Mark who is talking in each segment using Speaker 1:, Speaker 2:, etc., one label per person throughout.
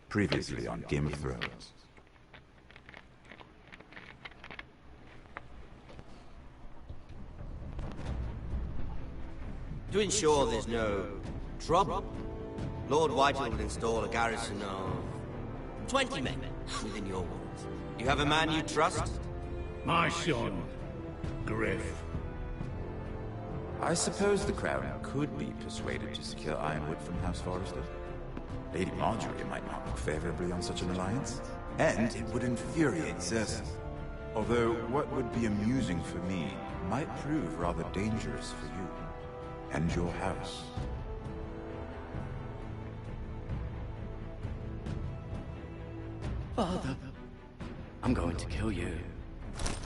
Speaker 1: Previously on Game of Thrones.
Speaker 2: To ensure there's no trouble, Lord Whitehill will install a garrison of 20 men within your walls. You have a man you trust?
Speaker 3: My son, Griff.
Speaker 1: I suppose the Crown could be persuaded to secure Ironwood from House Forrester. Lady Marjorie might not look favorably on such an alliance, and it would infuriate Cersei. Although what would be amusing for me might prove rather dangerous for you and your house.
Speaker 4: Father, I'm going to kill you.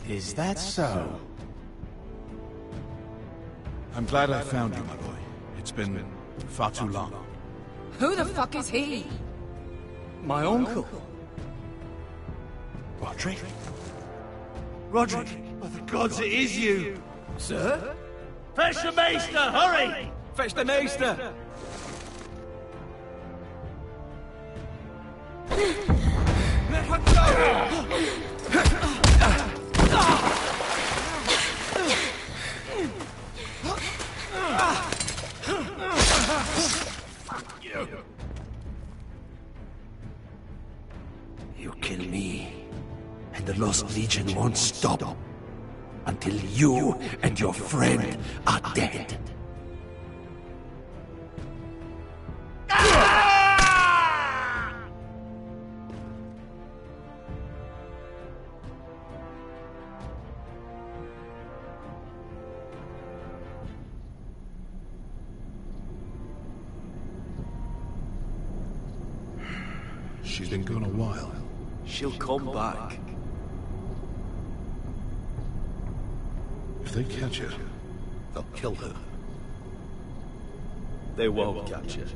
Speaker 5: Is that so? I'm glad I found you, my boy. It's been far too long.
Speaker 6: Who the fuck is he?
Speaker 4: My uncle.
Speaker 5: Roderick?
Speaker 3: Roderick, by the gods, it is you!
Speaker 4: Sir?
Speaker 3: Fetch the Maester, hurry!
Speaker 4: Fetch the Maester!
Speaker 3: You kill me, and the Lost Legion won't stop until you and your friend are dead.
Speaker 5: She's been gone a while.
Speaker 4: She'll come back.
Speaker 5: If they catch her,
Speaker 3: They'll kill her.
Speaker 4: They won't catch her.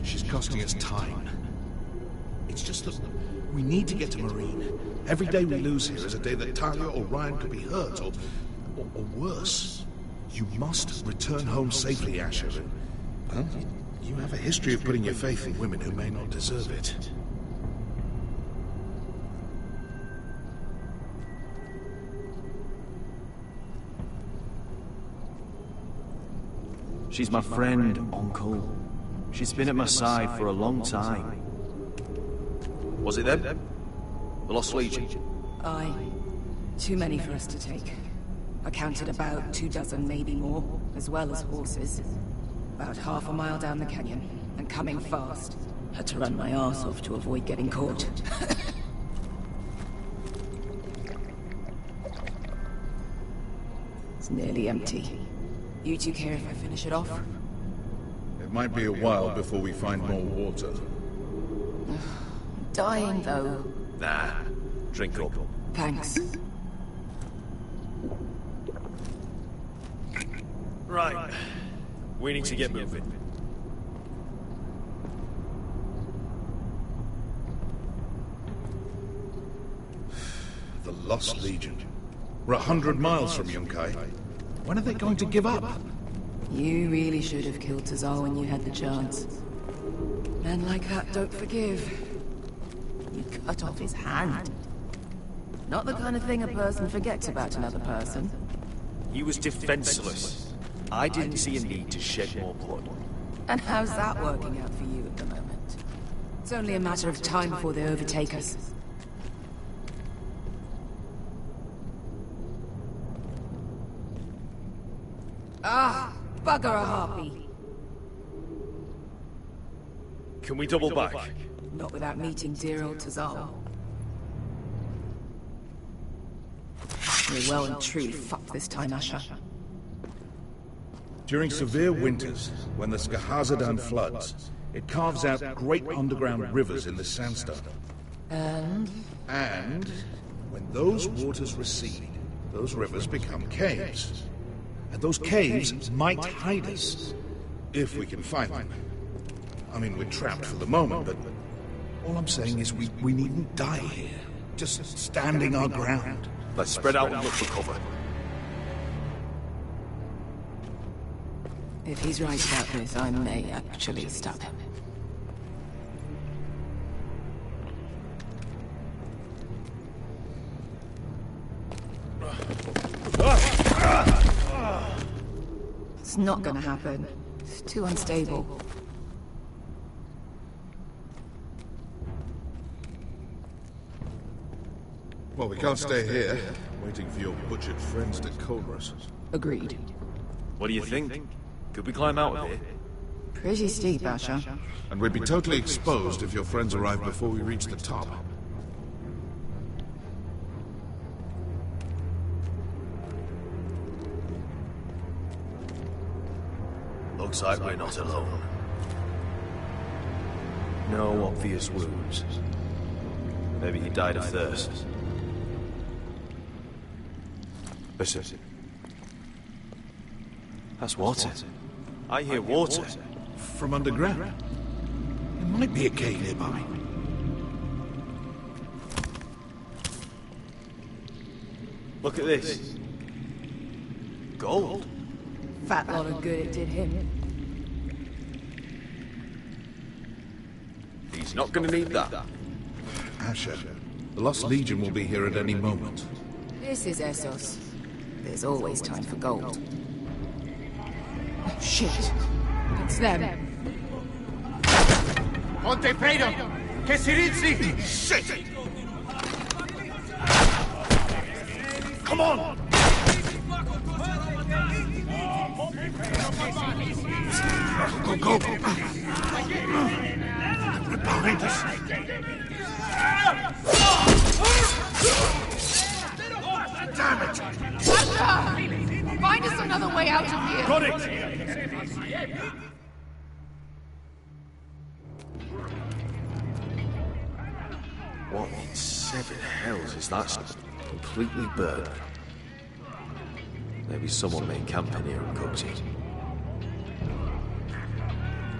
Speaker 5: she's costing us time. It's just that we need to get to Marine. Every day we lose here is a day that Talia or Ryan could be hurt, or worse. You must return home safely, Asher. Well, you have a history of putting your faith in women who may not deserve it.
Speaker 4: She's my friend, Uncle. She's been at my side for a long time. Was it them? The Lost Legion?
Speaker 6: Aye. Too many for us to take. I counted about 24, maybe more, as well as horses. About half a mile down the canyon, and coming fast. Had to run my arse off to avoid getting caught. It's nearly empty. You two care if I finish it off?
Speaker 5: It might be a while before we find more water.
Speaker 6: Dying, though.
Speaker 4: Nah. Drink up.
Speaker 6: Thanks.
Speaker 4: Right. We need to get moving.
Speaker 5: The Lost Legion. We're 100 miles from Yunkai. When are they going to give up?
Speaker 6: You really should have killed Tazal when you had the chance. Men like that don't forgive. You cut off his hand. Not the kind of thing a person forgets about another person.
Speaker 4: He was defenseless. I didn't see a need to shed more blood.
Speaker 6: And how's that working out for you at the moment? It's only a matter of time before they overtake us. Ah, bugger a harpy.
Speaker 4: Can we double back?
Speaker 6: Not without meeting dear old Tazal. We're well and truly fucked this time, Asher.
Speaker 5: During severe winters, when the Skahazadan floods, it carves out great underground rivers in the sandstone.
Speaker 6: And
Speaker 5: And when those waters recede, those rivers become caves. And those caves might hide us, if we can find them. I mean, we're trapped for the moment, but all I'm saying is we needn't die here. Just standing our ground.
Speaker 4: Let's spread out and look for cover.
Speaker 6: if he's right about this, I may actually stab him. It's not gonna happen. It's too unstable.
Speaker 5: Well, we can't stay here, waiting for your butchered friends to corner us.
Speaker 6: Agreed.
Speaker 4: What do you think? Could we climb out of here?
Speaker 6: Pretty steep, Asher.
Speaker 5: And we'd be totally exposed if your friends arrive before we reach the top.
Speaker 3: Looks like we're not alone. No obvious wounds. Maybe he died of thirst.
Speaker 1: Listen.
Speaker 3: That's water. I hear water.
Speaker 5: From underground. There might be a cave nearby.
Speaker 3: Look at this. Gold.
Speaker 6: Fat lot of good it did him.
Speaker 4: He's not gonna need that.
Speaker 5: Asher, the Lost Legion will be here at any moment.
Speaker 6: This is Essos. There's always time for gold. Oh, shit. It's them.
Speaker 7: Ponte Fredo! Che si rizzi!
Speaker 5: Shit! Come on! Go, go! Behind us! Damn it!
Speaker 6: Asher! Find us another way out of here!
Speaker 3: Got it! What in seven hells is that stuff? Completely burned. Maybe someone made camp in here and cooked it.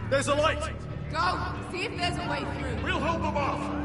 Speaker 3: There's a light!
Speaker 6: Go! See if there's a way through.
Speaker 3: We'll hold them off!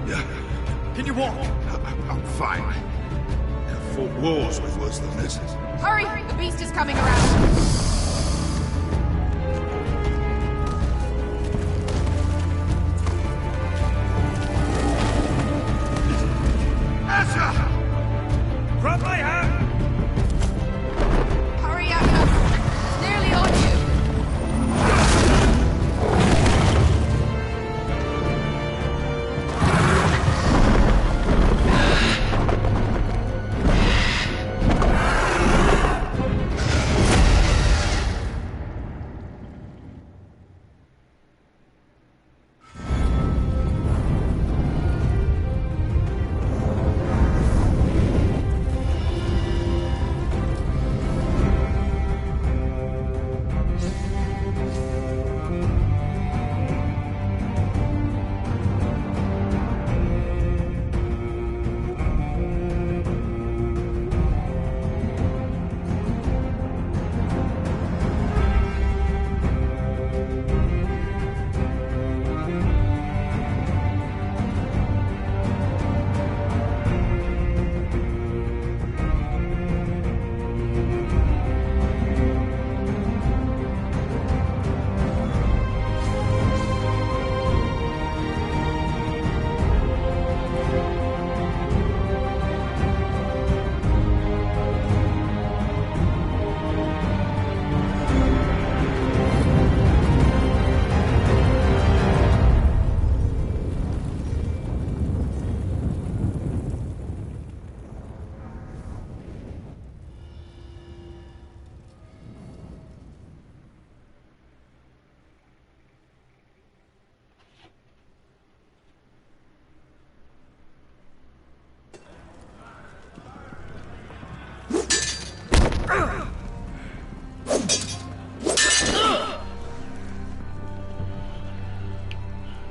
Speaker 5: Yeah,
Speaker 4: Can you walk?
Speaker 5: I'm fine. I've fought wars with worse than this.
Speaker 6: Hurry! The beast is coming around!
Speaker 7: Grab my hand!
Speaker 6: Hurry, Agnes! It's nearly on you!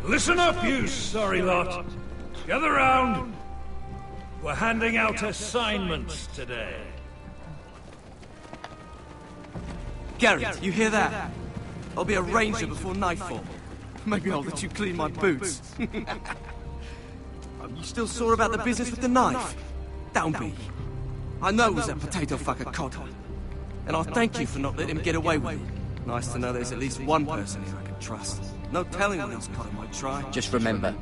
Speaker 7: Listen up, you sorry lot. Gather round. We're handing out assignments today.
Speaker 4: Garrett, you hear that? I'll be a ranger before nightfall. Maybe I'll let you clean my boots. You still sore about the business with the knife? Don't be. I know it was that potato fucker Cotter. And I'll thank you for not letting him get away with it. Nice to know there's at least one person here I can trust. No telling what else Cotter might try.
Speaker 8: Just remember,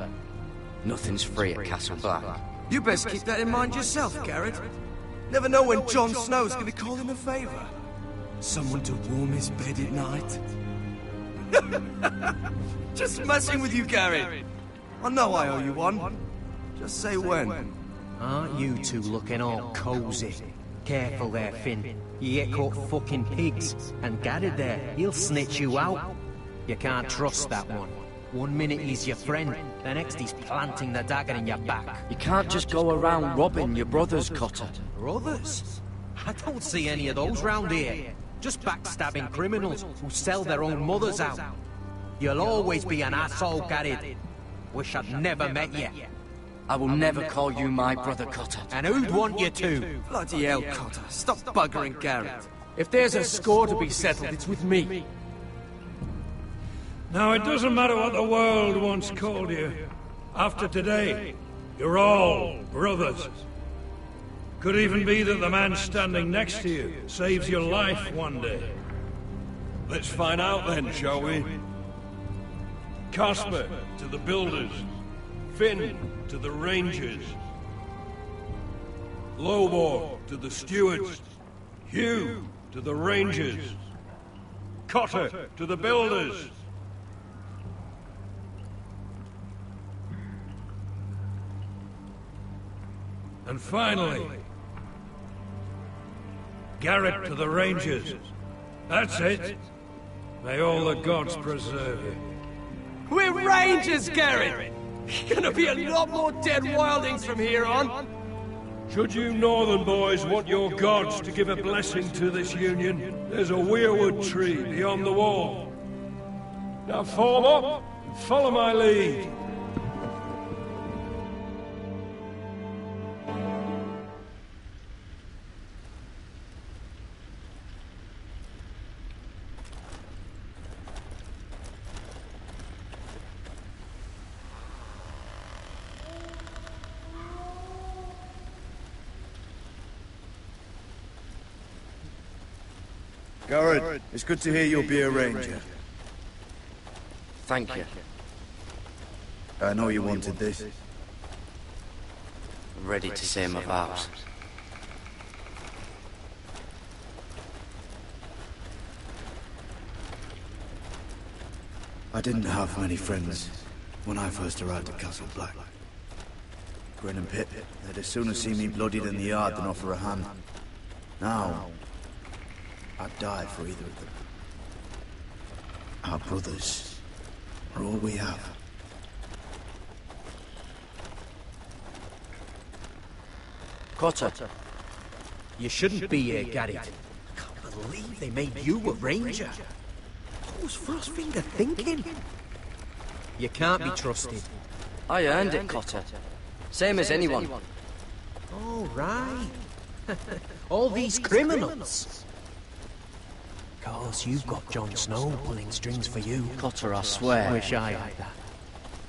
Speaker 8: nothing's free at Castle Black.
Speaker 4: You best keep that in mind yourself, Garrett. Never know when Jon Snow's gonna call him a favor. Someone to warm his bed at night. Just messing with you, Garrett. I know I owe you one. Just say when.
Speaker 9: Aren't you two looking all cozy? Careful there, Finn. You get caught fucking pigs. And Garrett there, he'll snitch you out. You can't trust that one. One minute he's your friend, the next he's planting the dagger in your back.
Speaker 8: You can't just go around robbing your brothers, Cotter.
Speaker 9: Brothers? I don't see any of those round here. Just backstabbing criminals who sell their own mothers out. You'll always be an asshole, Garrett. Wish I'd never met you.
Speaker 8: I will never call you my brother, Cotter.
Speaker 9: And who'd want you to?
Speaker 4: Bloody hell, Cotter. Stop buggering Garrett.
Speaker 3: If there's a score to be settled, it's with me.
Speaker 7: Now, it doesn't matter what the world once called you. After today, you're all brothers. Could even be that the man standing next to you saves your life one day. Let's find out then, shall we? Casper to the builders. Finn to the rangers. Lobor to the stewards. Hugh to the rangers. Cotter to the builders. And finally, Garrett to the Rangers. That's it. May all the gods preserve you.
Speaker 4: We're rangers, Garrett! Gonna be a lot more dead wildings from here on.
Speaker 7: Should you northern boys want your gods to give a blessing to this union, there's a weirwood tree beyond the wall. Now form up and follow my lead.
Speaker 10: Garrett, it's good to hear you'll be a ranger.
Speaker 8: Thank you.
Speaker 10: I know you wanted this.
Speaker 8: I'm ready to say my vows.
Speaker 10: I didn't have many friends when I first arrived at Castle Black. Grin and Pip, they'd as soon see me bloodied in the yard than offer a hand. Now, I'd die for either of them. Our brothers are all we have.
Speaker 9: Cotter, you shouldn't be here, Garrett. Can't believe they made you a ranger. What was Frostfinger thinking? You can't be trusted.
Speaker 8: I earned it, Cotter. Same as anyone.
Speaker 9: Oh, right. All these criminals. Cause you've got Jon Snow pulling strings for you.
Speaker 8: Cotter, I swear.
Speaker 9: Wish I had that.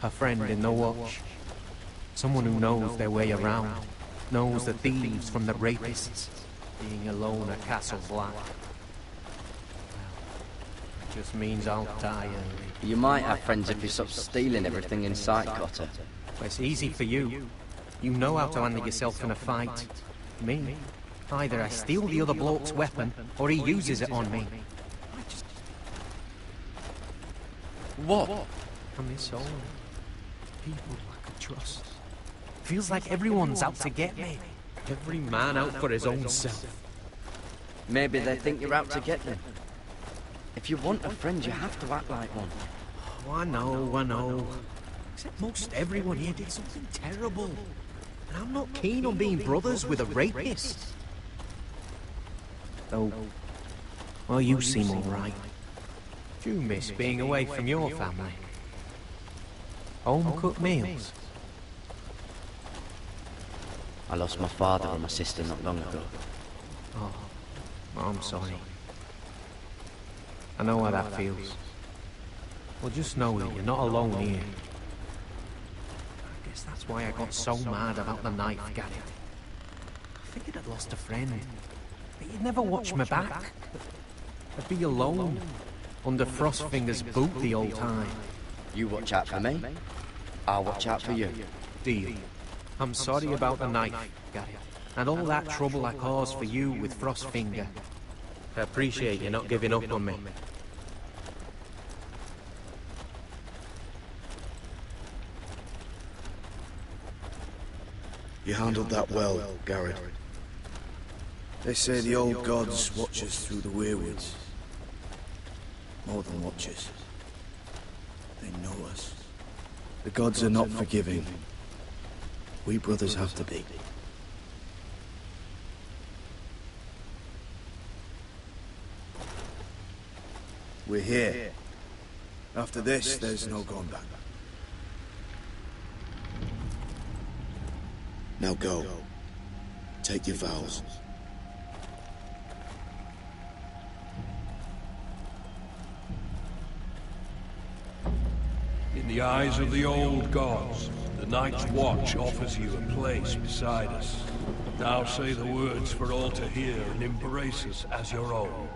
Speaker 9: A friend in the watch. Someone who knows their way around. Knows the thieves from the rapists. Being alone at Castle Black. Well, it just means I'll die early.
Speaker 8: You might have friends if you stop stealing everything in sight, Cotter.
Speaker 9: Well, it's easy for you. You know how to handle yourself in a fight. Me? Either I steal the other bloke's weapon, or he uses it on me.
Speaker 8: What?
Speaker 9: I miss all people I could trust. Feels like everyone's out to get me. Every man out for his own self.
Speaker 8: Maybe they think you're out to get them. If you want a friend, you have to act like one.
Speaker 9: Oh, I know. Except most everyone here did something terrible. And I'm not keen on being brothers with a rapist. Though, well, you seem alright. Do you miss being away from your family? Home-cooked meals?
Speaker 8: I lost my father and my sister not long ago.
Speaker 9: Oh, I'm sorry. I know how that feels. Well, just know that you're not alone here. I guess that's why I got so mad about the knife, Garrett. I figured I'd lost a friend. But you'd never watch my back. I'd be alone. Under Frostfinger's boot the whole time.
Speaker 8: You watch out for me. I'll watch out for you.
Speaker 9: Deal. I'm sorry about the knife, Garrett. And all that trouble I caused for you with Frostfinger. I appreciate you not giving up on me.
Speaker 10: You handled that well, Garrett. They say the old gods watch us through the weirwoods. More than watch us. They know us. The gods are not forgiving. We brothers have to be. We're here. After this, there's no going back. Now go. Take your vows.
Speaker 7: In the eyes of the old gods, the Night's Watch offers you a place beside us. Now say the words for all to hear and embrace us as your own.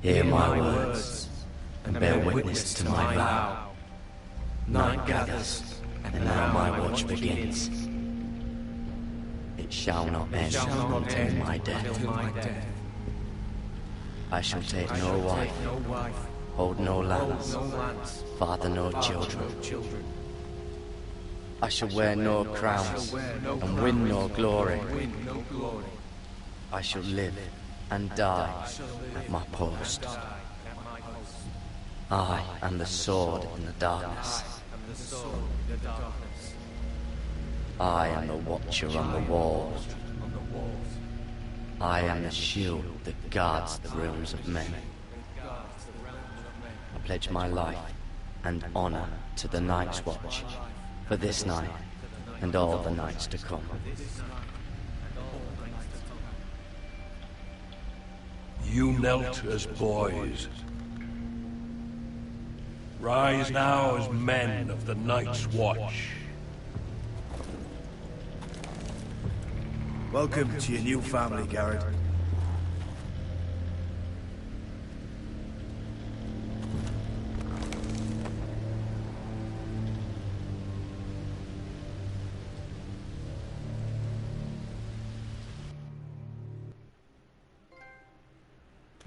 Speaker 3: Hear my words, and bear witness to my vow. Night gathers, and now my watch begins. It shall not end until my death.
Speaker 8: I shall take no wife, hold no lands, father no children. I shall wear no crowns, and win no glory. I shall live and die at my post. I am the sword in the darkness. I am the watcher on the wall. I am the shield that guards the realms of men. I pledge my life and honor to the Night's Watch for this night and all the nights to come.
Speaker 7: You knelt as boys. Rise now as men of the Night's Watch.
Speaker 10: Welcome to your new family, Garrett.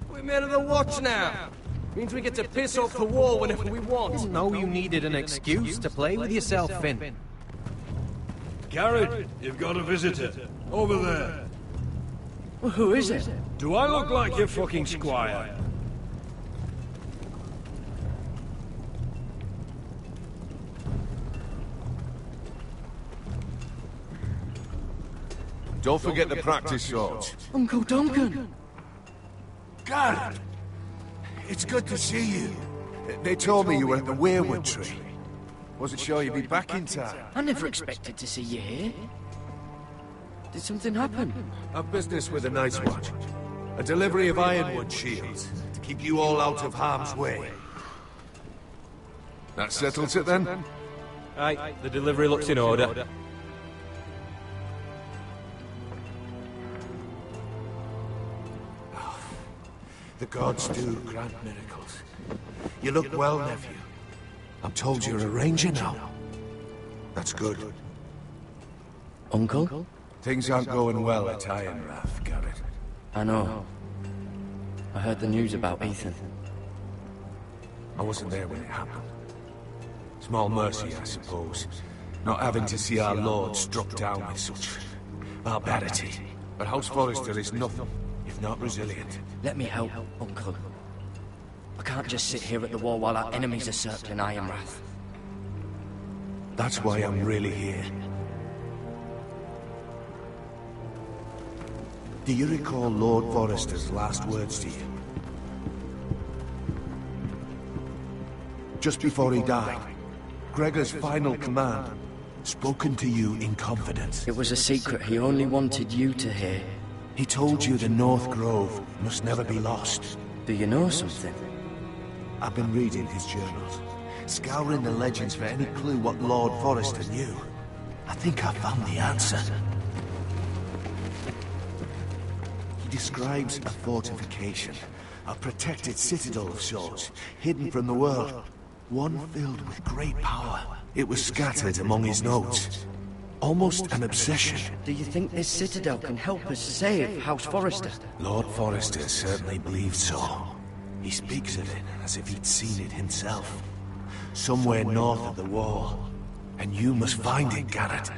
Speaker 4: We're men of the Watch now. Means we get to piss off the wall whenever we want.
Speaker 9: Didn't know you needed an excuse to play with yourself, Finn.
Speaker 7: Garrett, you've got a visitor. Over there.
Speaker 8: Well, who is it?
Speaker 7: Do I look like your fucking squire?
Speaker 11: Don't forget the practice swords.
Speaker 8: Uncle Duncan!
Speaker 11: Garrett! It's good to see you. They told me you were at the Weirwood tree. Wasn't sure you'd be back in time.
Speaker 8: I never expected to see you here. Did something happen?
Speaker 11: A business with the Night's Watch. A delivery of ironwood shields to keep you all out of harm's way. That settles it then?
Speaker 12: Aye, the delivery looks in order.
Speaker 11: The gods do grant miracles. You look well, nephew. I'm told you're a ranger now. That's good.
Speaker 8: Uncle?
Speaker 11: Things aren't going well at Ironrath, Garrett.
Speaker 8: I know. I heard the news about Ethan.
Speaker 11: I wasn't there when it happened. Small mercy, I suppose. Not having to see our lord struck down with such barbarity. But House Forrester is nothing if not resilient.
Speaker 8: Let me help, Uncle. I can't just sit here at the wall while our enemies are circling Ironrath.
Speaker 11: That's why I'm really here. Do you recall Lord Forrester's last words to you? Just before he died, Gregor's final command, spoken to you in confidence.
Speaker 8: It was a secret he only wanted you to hear.
Speaker 11: He told you the North Grove must never be lost.
Speaker 8: Do you know something?
Speaker 11: I've been reading his journals, scouring the legends for any clue what Lord Forrester knew. I think I found the answer. He describes a fortification, a protected citadel of sorts, hidden from the world. One filled with great power. It was scattered among his notes. Almost an obsession.
Speaker 8: Do you think this citadel can help us save House Forrester?
Speaker 11: Lord Forrester certainly believes so. He speaks of it as if he'd seen it himself. Somewhere north of the wall. And you must find it, Garrett.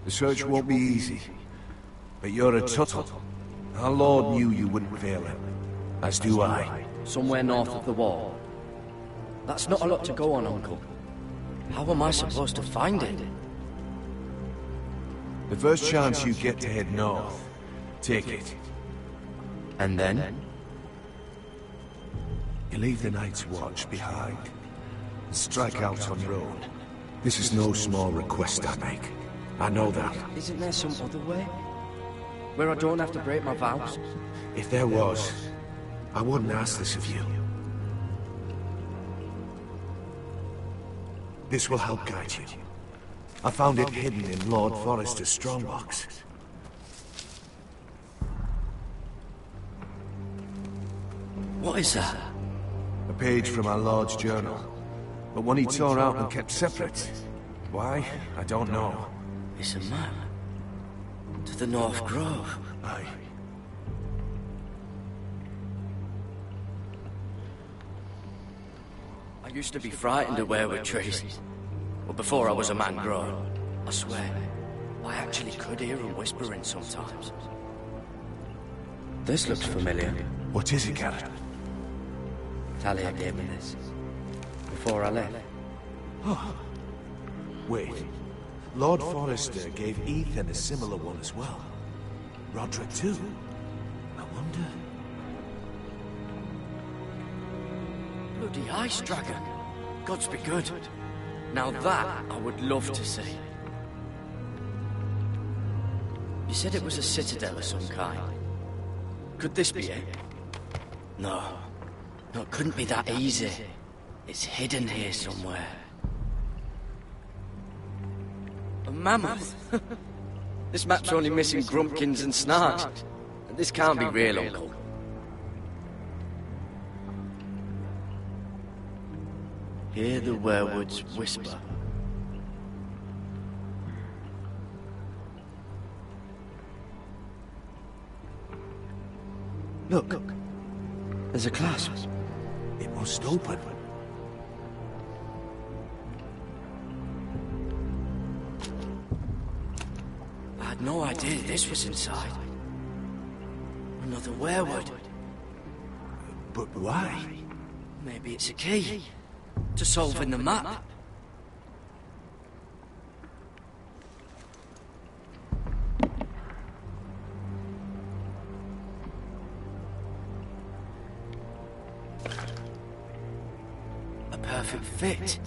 Speaker 11: The search won't be easy. But you're a Tuttle. Our Lord knew you wouldn't fail him. As do I.
Speaker 8: Somewhere north of the wall. That's not a lot to go on, Uncle. How am I supposed to find it?
Speaker 11: The first chance you get to head north, take it.
Speaker 8: And then?
Speaker 11: You leave the Night's Watch behind. And strike out on your own. This is no small request I make. I know that.
Speaker 8: Isn't there some other way? Where I don't have to break my vows?
Speaker 11: If there was, I wouldn't ask this of you. This will help guide you. I found it hidden in Lord Forrester's strongbox.
Speaker 8: What is that?
Speaker 11: A page from our Lord's journal. But one he tore out and kept separate. Why? I don't know.
Speaker 8: It's a map. To the North Grove.
Speaker 11: Aye.
Speaker 8: used to be frightened of werewood trees. But before I was a man grown, I swear, I actually could hear them whispering sometimes. This looks familiar.
Speaker 11: What is it, Garrett?
Speaker 8: Talia gave me this. Before I left.
Speaker 11: Oh. Wait. Lord Forrester gave Ethan a similar one as well. Roderick too. I wonder...
Speaker 8: Bloody ice dragon. Gods be good. Now that I would love to see. You said it was a citadel of some kind. Could this be it? No. No, it couldn't be that easy. It's hidden here somewhere. A mammoth? This map's only missing Grumpkins and Snarks. This can't be real, Uncle. Hear the werewoods whisper. Look, there's a clasp.
Speaker 11: It must open.
Speaker 8: I had no idea this was inside. Another werewood.
Speaker 11: But why?
Speaker 8: Maybe it's a key to solving the map. A perfect fit.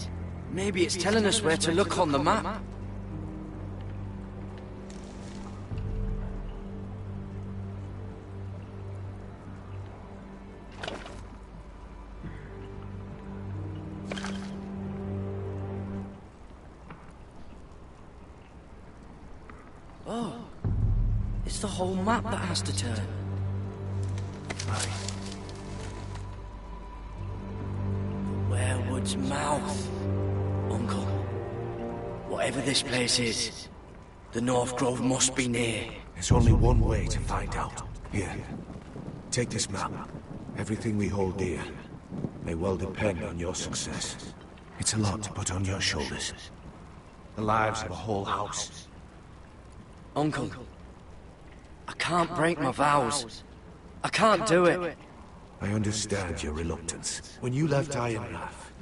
Speaker 8: Maybe it's telling us where to look on the map. Oh, it's the whole map that has to turn.
Speaker 11: Right.
Speaker 8: The werewood's mouth. Uncle, whatever this place is, the North Grove must be near.
Speaker 11: There's only one way to find out. Here, take this map. Everything we hold dear may well depend on your success. It's a lot to put on your shoulders. The lives of a whole house.
Speaker 8: Uncle, I can't break my vows. I can't do it.
Speaker 11: I understand your reluctance. When you left Iron Wrath,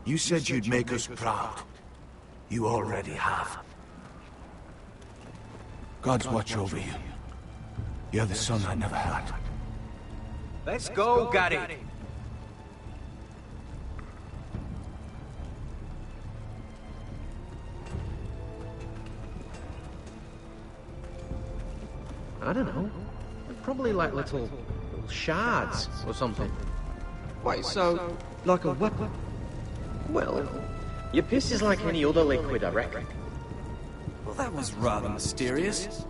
Speaker 11: you said you'd make us proud. You already have. God's watch over you. You're the son I never had.
Speaker 9: Let's go, Gary. I don't know. They're probably like little shards or something.
Speaker 4: Wait, so, like a weapon?
Speaker 9: Well, your piss is like any other liquid, I reckon.
Speaker 4: Well, that was rather mysterious.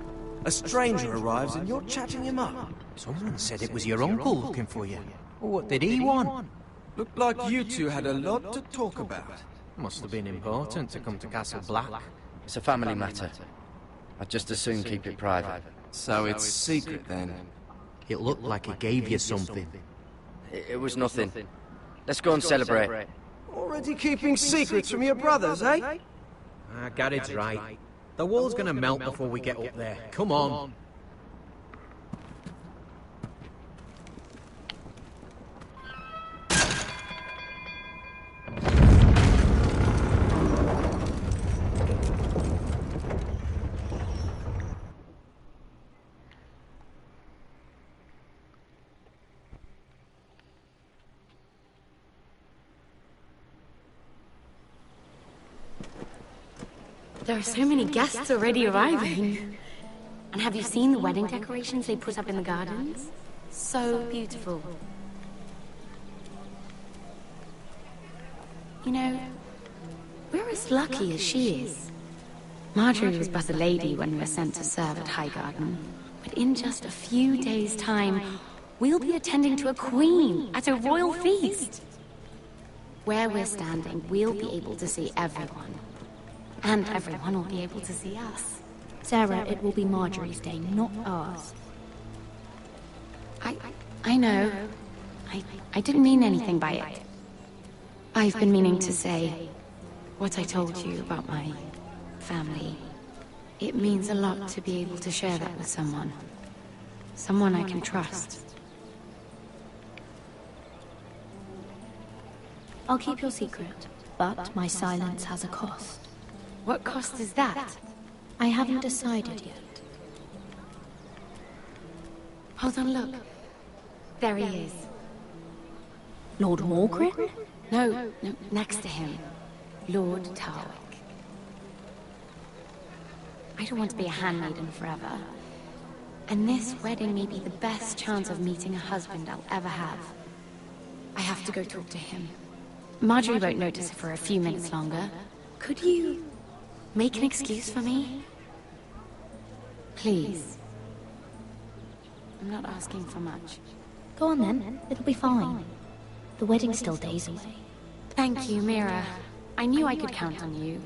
Speaker 4: A stranger arrives and you're chatting him up.
Speaker 9: Someone said it was your uncle looking for you. What did he want?
Speaker 4: Looked like you two had a lot to talk about.
Speaker 9: Must have been important to come to Castle Black.
Speaker 8: It's a family matter. I'd just as soon keep it private.
Speaker 4: So it's secret then?
Speaker 9: It looked like he gave you something.
Speaker 8: It was nothing. Let's go and celebrate.
Speaker 4: Already keeping secrets from your brothers, eh?
Speaker 9: Gared's right. The wall's gonna melt before we get up there. Come on.
Speaker 13: There are so many guests already arriving. And have you seen the wedding decorations they put up in the gardens? So beautiful. You know, we're as lucky as she is. Marjorie was but a lady when we were sent to serve at Highgarden. But in just a few days' time, we'll be attending to a queen at a royal feast. Where we're standing, we'll be able to see everyone. And everyone will be able to see us.
Speaker 14: Sarah, it will be Marjorie's day, not ours.
Speaker 13: I know. I didn't mean anything by it. I've been meaning to say what I told you about my family. It means a lot to be able to share that with someone. Someone I can trust.
Speaker 14: I'll keep your secret, but my silence has a cost.
Speaker 13: What cost is that?
Speaker 14: I haven't decided yet.
Speaker 13: Hold on, look. There he is.
Speaker 14: Lord Morgrin?
Speaker 13: No, next to him. Lord Tarwick. I don't want to be a handmaiden forever. And this wedding may be the best chance of meeting a husband I'll ever have. I have to go talk to him. Marjorie won't notice it for a few minutes longer. Could you make an excuse for me? Please. I'm not asking for much.
Speaker 14: Go on then, it'll be fine. The wedding's still days away.
Speaker 13: Thank you, Mira. I knew I could count on you.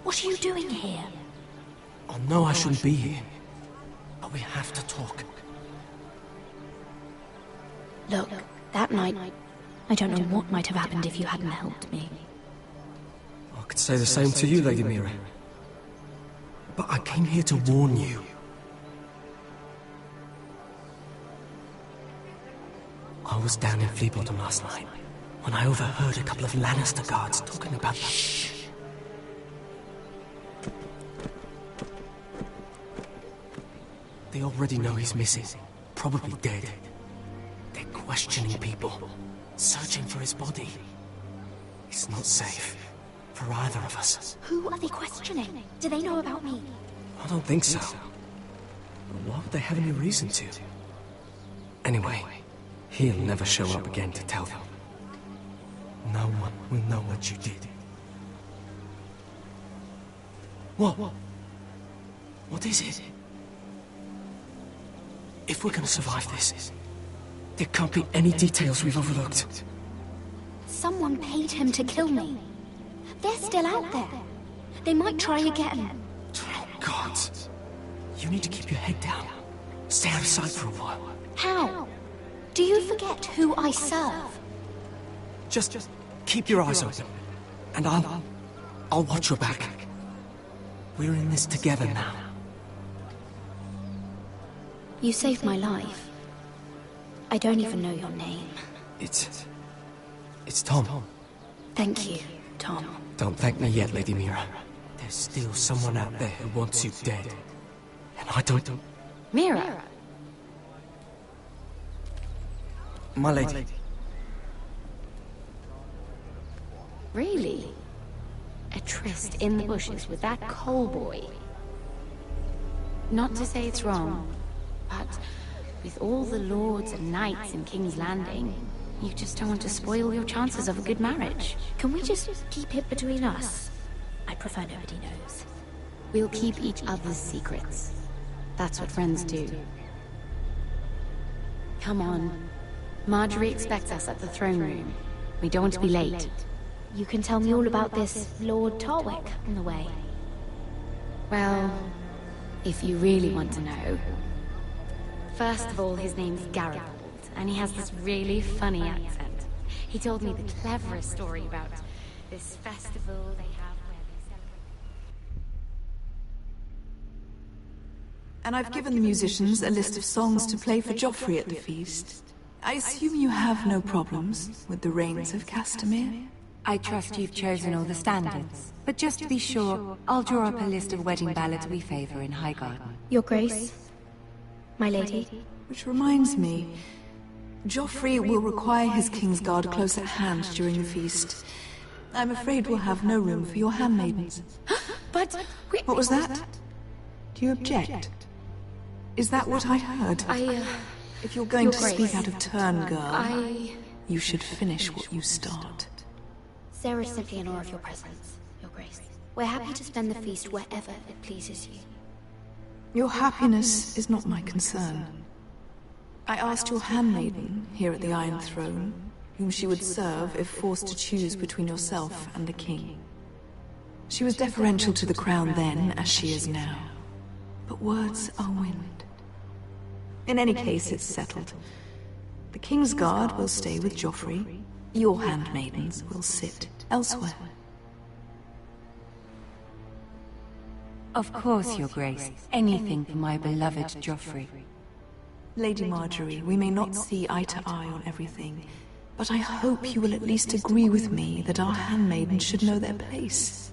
Speaker 14: What are you doing here?
Speaker 4: I know I shouldn't be here, but we have to talk.
Speaker 14: Look, that night, I don't know what might have happened if you hadn't helped me.
Speaker 4: I could say the same to you, Lady Mira. But I came here to warn you. I was down in Fleabottom last night when I overheard a couple of Lannister guards talking about... Shh! They already know he's missing, probably dead. They're questioning people, searching for his body. It's not safe for either of us.
Speaker 14: Who are they questioning? Do they know about me?
Speaker 4: I don't think so. But why would they have any reason to? Anyway, he'll never show up again to tell them. No one will know what you did. What? What is it? If we're gonna survive this, there can't be any details we've overlooked.
Speaker 14: Someone paid him to kill me. They're still out there. They might try again.
Speaker 4: Oh, God. You need to keep your head down. Stay out of sight for a while.
Speaker 14: How? Do you forget who I serve?
Speaker 4: Just keep your eyes open. And I'll watch your back. We're in this together now.
Speaker 14: You saved my life. I don't even know your name.
Speaker 4: It's Tom.
Speaker 14: Thank you, Tom.
Speaker 4: Don't thank me yet, Lady Mira. There's still someone out there who wants you dead. And I don't...
Speaker 13: Mira!
Speaker 4: My lady.
Speaker 13: Really? A tryst in the bushes with that coal boy? Not to say it's wrong, but with all the lords and knights in King's Landing, you just don't want to spoil your chances of a good marriage.
Speaker 14: Can we just keep it between us? I prefer nobody knows.
Speaker 13: We'll keep each other's secrets. That's what friends do. Come on. Marjorie expects us at the throne room. We don't want to be late.
Speaker 14: You can tell me all about this Lord Tarwick on the way.
Speaker 13: Well, if you really want to know. First of all, his name's Garibald, and he has this really funny accent. He told me the cleverest story about this festival they have where they celebrate...
Speaker 15: And I've given the musicians a list of songs to play for Joffrey at the feast. I assume you have no problems with the Rains of Castamere?
Speaker 6: I trust you've chosen all the standards. But just to be sure, I'll draw up a list of wedding ballads we favor in Highgarden.
Speaker 14: Your Grace, my lady.
Speaker 15: Which reminds me, Joffrey will require his Kingsguard close at hand during the feast. I'm afraid we'll have no room for your handmaidens.
Speaker 13: But...
Speaker 15: What was that? Do you object? Is that what I heard? If you're going to speak out of turn, girl, you should finish what you start.
Speaker 14: Sarah's simply in awe of your presence, Your Grace. We're happy to spend the feast wherever it pleases you.
Speaker 15: Your happiness is not my concern. I asked your handmaiden here at the Iron Throne whom she would serve if forced to choose between yourself and the king. She was deferential to the crown then, as she is now. But words are wind. In any case, it's settled. The King's Guard will stay with Joffrey. Your handmaidens will sit elsewhere.
Speaker 6: Of course, Your Grace. Anything for my beloved Joffrey.
Speaker 15: Lady Marjorie, we may not see eye to eye on everything, but I hope you will at least agree with me that our handmaidens should know their place.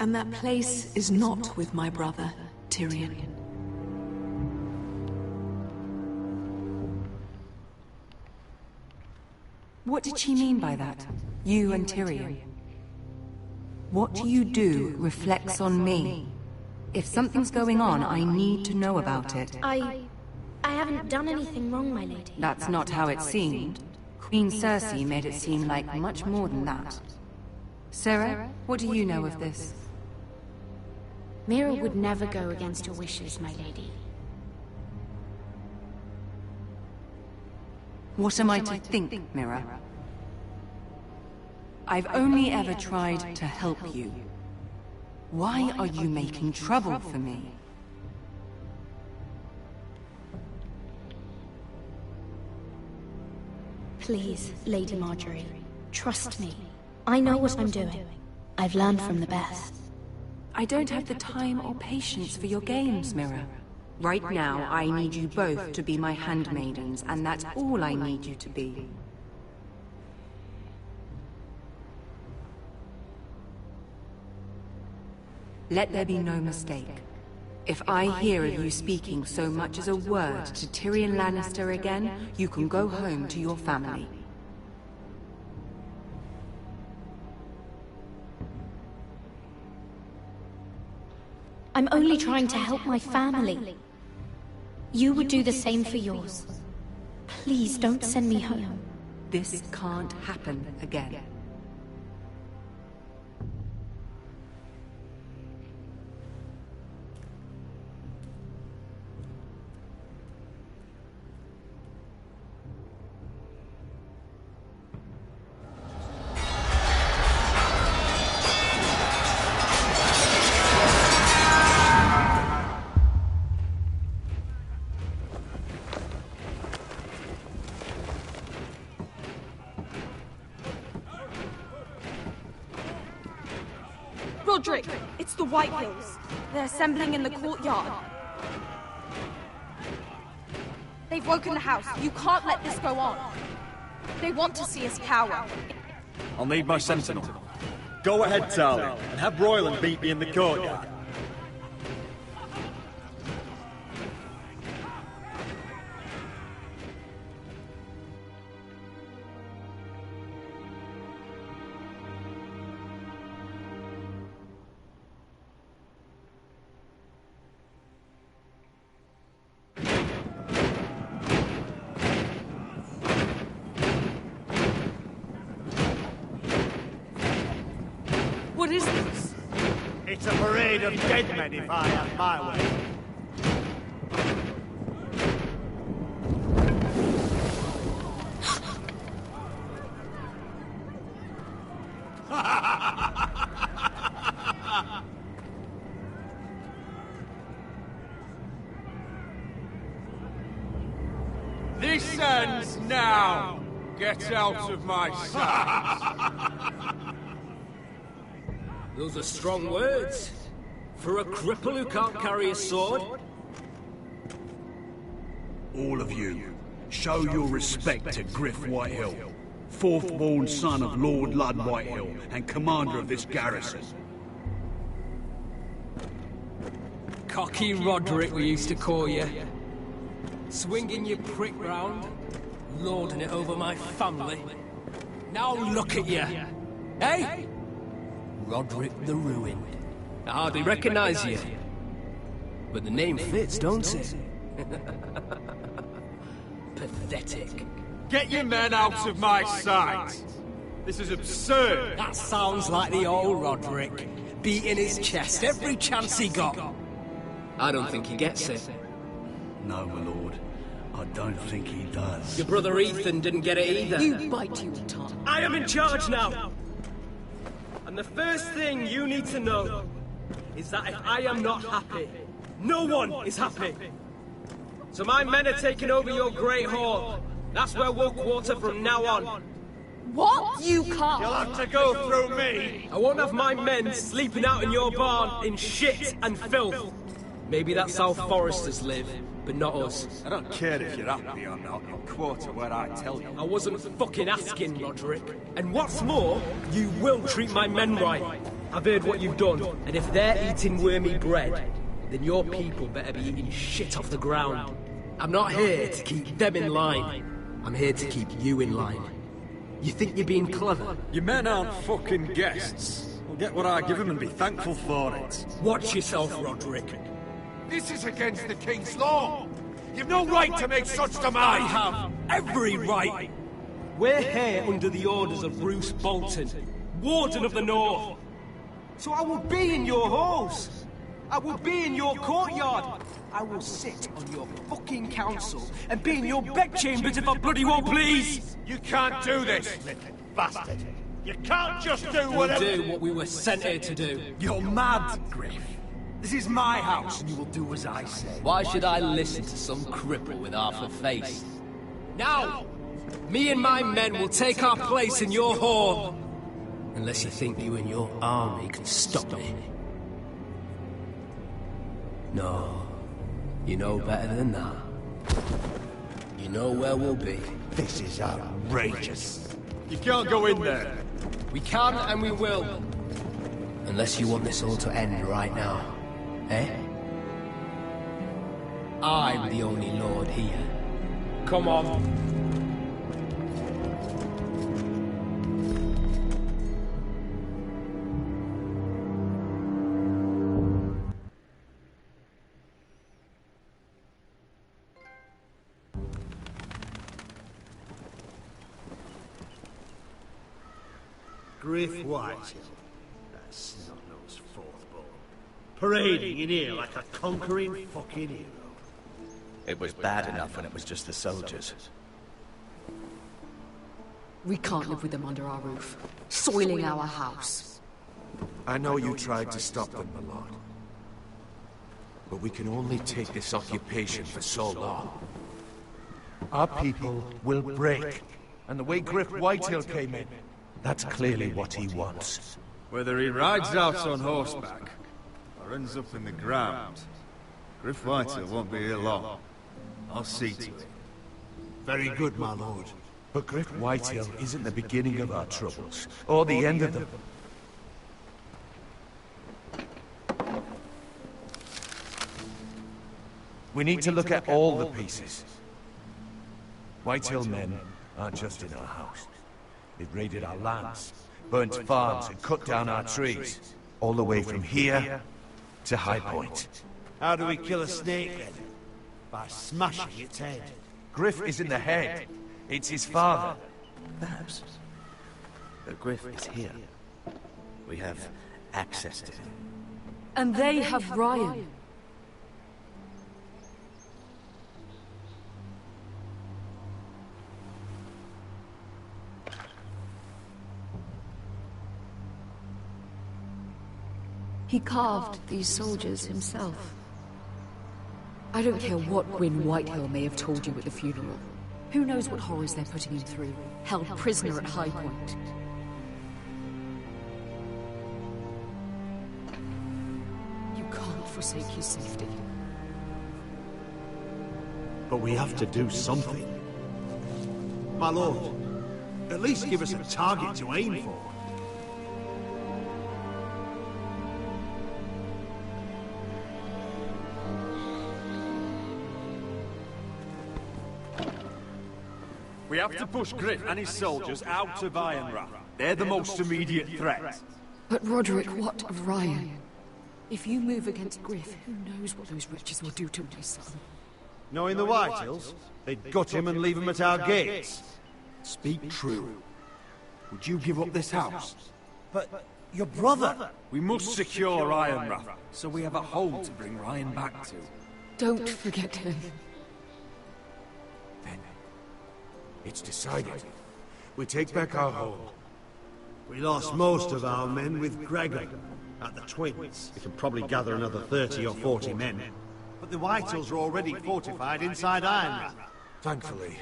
Speaker 15: And that place is not with my brother, Tyrion.
Speaker 6: What did she mean by that? You and Tyrion? What you do reflects on me. If something's going on, I need to know about it.
Speaker 14: I haven't done anything wrong, my lady.
Speaker 6: That's not how it seemed. Queen Cersei made it seem like much more than that. Sarah, what do you know of this?
Speaker 13: Mira would never go against your wishes, my lady.
Speaker 6: What am I to think, Mira? I've only ever tried to help you. Why are you making trouble for me?
Speaker 14: Please, Lady Marjorie, trust me. I know what I'm doing. I've learned from the best.
Speaker 6: I don't have the time or patience for your games, Mira. Right now, I need you both to be my handmaidens, and that's all I need you to be. Let there be no mistake. If I hear of you speaking so much as a word to Tyrion Lannister again, you can go home to your family.
Speaker 14: I'm only trying to help my family. You would do the same for yours. Please don't send me home.
Speaker 6: This can't happen again.
Speaker 16: Roderick, it's the White Hills. They're assembling in the courtyard. They've woken the house. You can't let this go on. They want to see us cower.
Speaker 17: I'll need my sentinel. Go ahead, Tarly, and have Royland beat me in the courtyard.
Speaker 16: What is this?
Speaker 17: It's a parade of dead men if I have my way.
Speaker 12: This ends now! Get out of my sight!
Speaker 18: Those are strong words. For a cripple who can't carry a sword?
Speaker 19: All of you, show your respect to Griff Whitehill, fourth-born son of Lord Ludd Whitehill and commander of this garrison.
Speaker 18: Cocky Roderick, we used to call you. Swinging your prick round, lording it over my family. Now look at you. Hey? Roderick the Ruined. I hardly recognise you. But the name fits, don't it? Pathetic.
Speaker 12: Get your men out of my sight! This is absurd!
Speaker 18: That sounds like the old Roderick, beating his chest every chance he got. I don't think he gets it.
Speaker 19: No, my lord. I don't think he does.
Speaker 18: Your brother Ethan didn't get it either.
Speaker 6: You bite your tongue.
Speaker 18: I am in charge now! And the first thing you need to know is that if I am not happy, no one is happy. So my men are taking over your Great Hall. That's where we'll quarter from now on.
Speaker 16: What? You can't.
Speaker 12: You'll have to go through me.
Speaker 18: I won't have my men sleeping out in your barn in shit and filth. Maybe that's how Foresters live, but not us.
Speaker 12: I don't care if you're happy or not. You'll quarter where I tell you.
Speaker 18: I wasn't fucking asking, Roderick. And what's more, you will treat my men right. I've heard what you've done, and if they're eating wormy bread, then your people better be eating shit off the ground. I'm not here to keep them in line. I'm here to keep you in line. You think you're being clever?
Speaker 17: Your men aren't fucking guests. We'll get what I give them and be thankful for it.
Speaker 18: Watch yourself, Roderick.
Speaker 12: This is against the King's law. You've no right to make such demands.
Speaker 18: I have every right. We're here under the orders of Bruce Bolton, Warden of the North. So I will be in your halls. I will be in your courtyard. I will sit on your fucking council and be in your bedchambers if I bloody well please.
Speaker 12: You can't do this, little bastard. You can't just do
Speaker 18: We'll
Speaker 12: whatever...
Speaker 18: do what we were sent here to do.
Speaker 12: You're mad, Griff. This is my house, and you will do as I say.
Speaker 18: Why should I listen to some cripple with half a face? Now, me and my men will take our place in your hall. Unless you think you and your army can stop me. No, you know better than that. You know where we'll be.
Speaker 12: This is outrageous.
Speaker 17: You can't go in there.
Speaker 18: We can and we will. Unless you want this all to end right now. Eh? I'm the only lord here. Come on.
Speaker 19: Griff Whitehill, that snot-nosed fourth-born, parading in here like a conquering fucking hero.
Speaker 10: It was bad enough when it was just the soldiers.
Speaker 6: We can't live with them under our roof, soiling our house.
Speaker 11: I know you tried to stop them, my lord. But we can only take this occupation for so long. Our people will break. And the way Griff Whitehill came in, that's clearly what he wants.
Speaker 17: Whether he rides out on horseback or ends up in the ground, Griff Whitehill won't be here long. I'll see to it.
Speaker 19: Very good, my lord.
Speaker 11: But Griff Whitehill isn't the beginning of our troubles, or the end of them. We need to look at all the pieces. Whitehill men aren't just in our house. They've raided our lands, burnt farms and cut down our trees. All the way from here to High Point.
Speaker 19: How do we kill a snake, then? By smashing its head.
Speaker 11: Griff isn't the head. It's his father.
Speaker 10: Perhaps. But Griff is here. We have access to him.
Speaker 6: And they have Ryan. He carved these soldiers himself. I don't care what Gwyn Whitehill may have told you at the funeral. Who knows what horrors they're putting him through, held prisoner at High Point. You can't forsake his safety.
Speaker 19: But we have to do something. My lord, at least give us a target to aim for.
Speaker 17: We have to push Griff and his soldiers out of Ironrath. They're the most immediate threat.
Speaker 6: But Roderick, what of Ryan? If you move against Griff, who knows what those wretches will do to my son?
Speaker 19: Knowing the Whitehills, they'd gut him and leave him at our gates.
Speaker 12: Speak true. Would you give up this house?
Speaker 19: But your brother...
Speaker 17: We must secure Ironrath, so we have a home to bring Ryan back to.
Speaker 6: Don't forget him.
Speaker 11: It's decided. We take back our hold.
Speaker 20: We lost most of our men with Gregor at the Twins.
Speaker 21: We could probably gather another 30 or 40 men.
Speaker 20: But the Whitehills are already fortified inside Ironrath.
Speaker 11: Thankfully,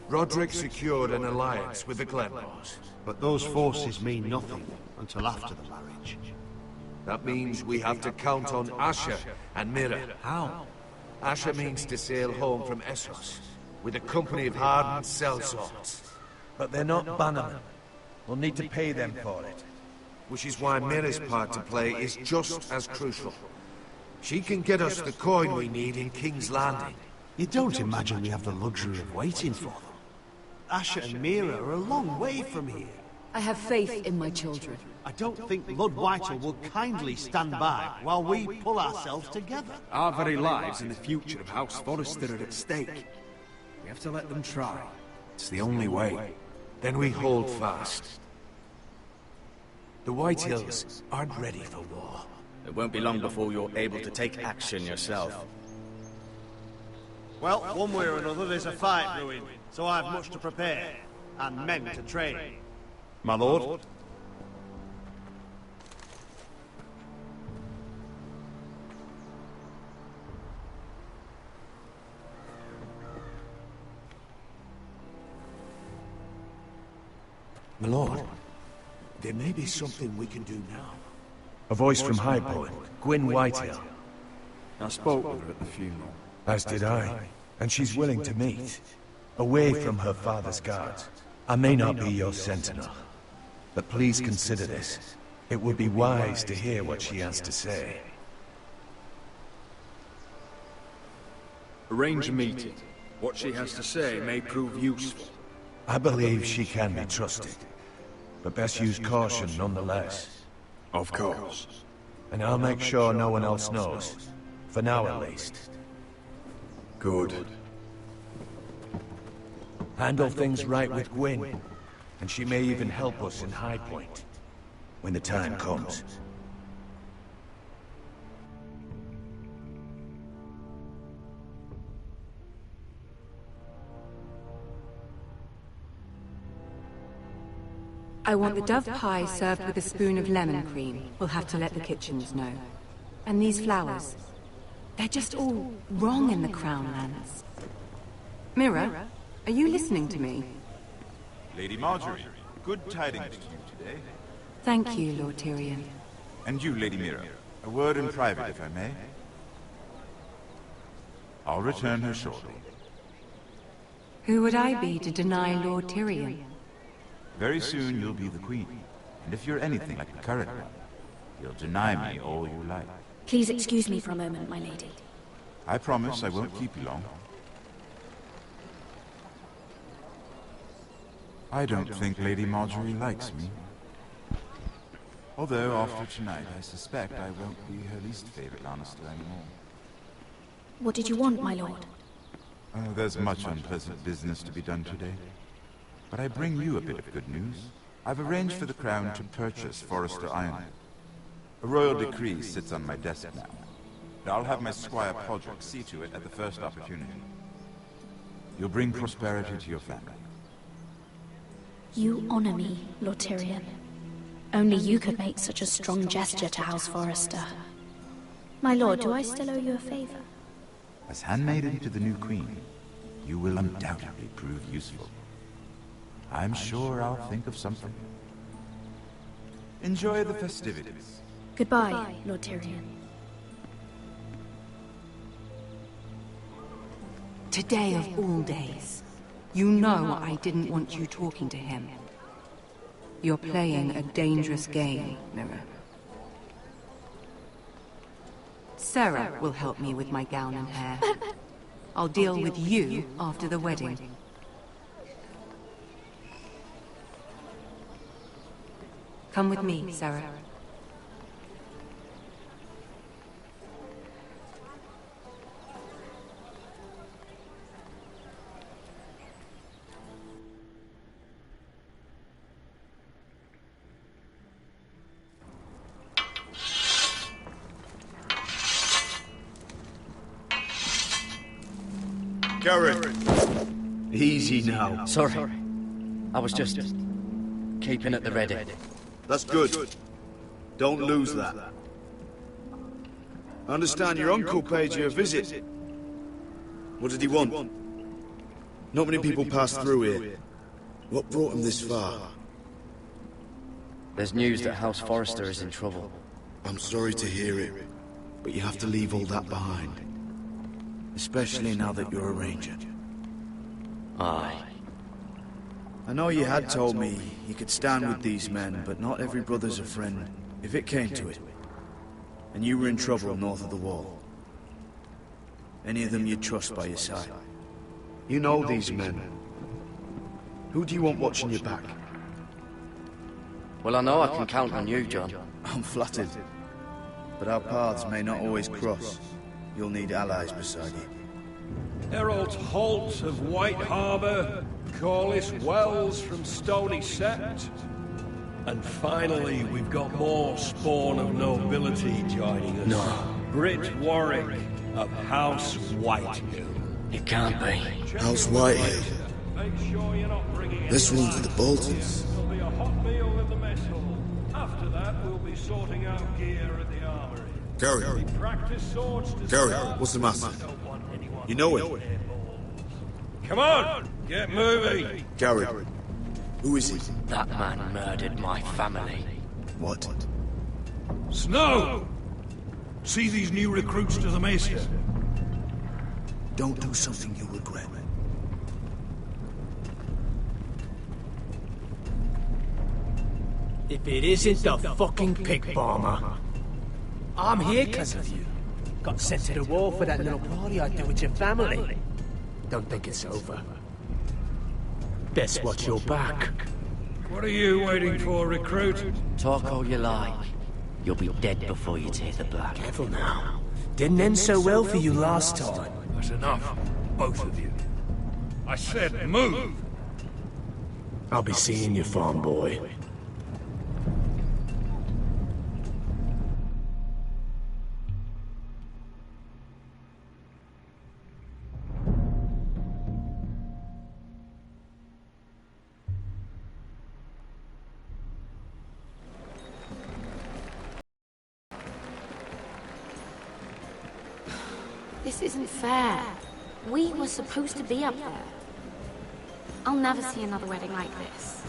Speaker 11: Roderick secured an alliance with the Glenmores.
Speaker 20: But those forces mean nothing until after the marriage.
Speaker 11: That means we have to count on Asher and Mira.
Speaker 20: How?
Speaker 11: Asher means to sail home from Essos with a company of hardened sellswords.
Speaker 22: But they're not bannermen. We'll need to pay them for it.
Speaker 11: Which is why Mira's part to play is just as crucial. She can get us the coin we need in King's Landing.
Speaker 20: You don't imagine we have the luxury of waiting for them. Asher and Mira are a long way from here.
Speaker 6: I have faith in my children.
Speaker 20: I don't think Lord Whitehill will kindly stand by while we pull ourselves together.
Speaker 12: Our very lives and the future of House Forrester are at stake. We have to let them try.
Speaker 11: It's the only way. Then we hold fast. The Whitehills aren't ready for war.
Speaker 8: It won't be long before you're able to take action yourself.
Speaker 20: Well, one way or another there's a fight brewing, so I have much to prepare, and men to train.
Speaker 21: My lord?
Speaker 11: My lord, there may be something we can do now.
Speaker 22: A voice from High Point, Gwyn Whitehill.
Speaker 12: I spoke with her at the funeral.
Speaker 22: As did I. And she's willing to meet. Away from her father's guards. I may not be your sentinel. But please consider this. It would be wise to hear what she has to say.
Speaker 12: Arrange a meeting. What she has to say may prove useful.
Speaker 22: I believe she can be trusted. But best use caution nonetheless.
Speaker 12: Of course.
Speaker 22: And I'll make sure no one else knows. For now at least.
Speaker 12: Good.
Speaker 22: Handle things right with Gwyn. And she may even help us in High Point. When the time comes.
Speaker 6: I want the dove pie served with a spoon of lemon cream. We'll have to let the kitchens know. And these flowers. They're just all wrong in the Crown lands. Mira, are you listening to me?
Speaker 1: Lady Marjorie, good tidings to you today.
Speaker 6: Thank you, Lord Tyrion.
Speaker 1: And you, Lady Mira. A word in private, if I may. I'll return her shortly.
Speaker 6: Who would I be to deny Lord Tyrion?
Speaker 1: Very soon you'll be the queen. And if you're anything like the current one, you'll deny me all you like.
Speaker 13: Please excuse me for a moment, my lady.
Speaker 1: I promise I won't keep you long. I don't think Lady Marjorie likes me. Although after tonight I suspect I won't be her least favorite Lannister anymore.
Speaker 13: What did you want, my lord?
Speaker 1: There's much unpleasant business to be done today. But I bring you a bit of good news. I've arranged for the Crown to purchase Forrester Island. A royal decree sits on my desk now. And I'll have my squire Podrick see to it at the first opportunity. You'll bring prosperity to your family.
Speaker 13: You honor me, Lord Tyrion. Only you could make such a strong gesture to House Forrester. My lord, do I still owe you a favor?
Speaker 1: As handmaiden to the new queen, you will undoubtedly prove useful. I'm sure I'll think of something. Enjoy the festivities.
Speaker 13: Goodbye, Lord Tyrion.
Speaker 6: Today of all days. You know I didn't want you talking to him. You're playing a dangerous game, Mira. Sarah will help me with my gown and hair. I'll deal with you after the wedding. Come with me, Sarah.
Speaker 5: Garrett,
Speaker 10: Easy now.
Speaker 8: Sorry. I was just keeping at the ready.
Speaker 10: That's good. Don't lose that. I understand your uncle paid you a visit. What did he want? Not many people pass through here. What brought him this far?
Speaker 8: There's news that House Forrester is in trouble.
Speaker 10: I'm sorry to hear it, but you have to leave all that behind. Especially now that you're a ranger.
Speaker 8: Aye.
Speaker 10: I know you had told me you could stand with these men, but not every brother's a friend, if it came to it. And you were in trouble north of the wall. Any of them you'd trust by your side.
Speaker 21: You know these men. Who do you want watching your back?
Speaker 8: Well, I know I can count on you, John.
Speaker 10: I'm flattered. But our paths may not always cross. You'll need allies beside you.
Speaker 7: Herald Holt of White Harbour, Corliss Wells from Stony Sept. And finally, we've got more spawn of nobility joining us.
Speaker 8: No.
Speaker 7: Britt Warwick of House Whitehill.
Speaker 8: It can't be.
Speaker 10: House Whitehill.
Speaker 7: Make sure you're not bringing
Speaker 10: This one's for the Boltons.
Speaker 7: There'll be a hot meal in the mess hall. After that, we'll be sorting out gear at the armory.
Speaker 10: Gary.
Speaker 7: Practice swords to
Speaker 10: Gary,
Speaker 7: sell.
Speaker 10: what's the matter? You know it?
Speaker 7: Come on, get moving.
Speaker 10: Gary. Who is he?
Speaker 8: That man murdered my family.
Speaker 10: What?
Speaker 7: Snow! See these new recruits to the Mesa?
Speaker 10: Don't do something you'll regret.
Speaker 9: If it isn't the fucking pig farmer. I'm here because of you. Got sent to the war for that little party I did with your family. Don't think it's over. Best watch your back.
Speaker 7: What are you waiting for, recruit?
Speaker 8: Talk all you like. You'll be dead before you take the black.
Speaker 9: Careful now. Didn't end so well for you last time.
Speaker 7: That's enough, both of you. I said move!
Speaker 9: I'll be seeing you, farm boy.
Speaker 13: This isn't fair. We were supposed to be up there. I'll never see another wedding like this.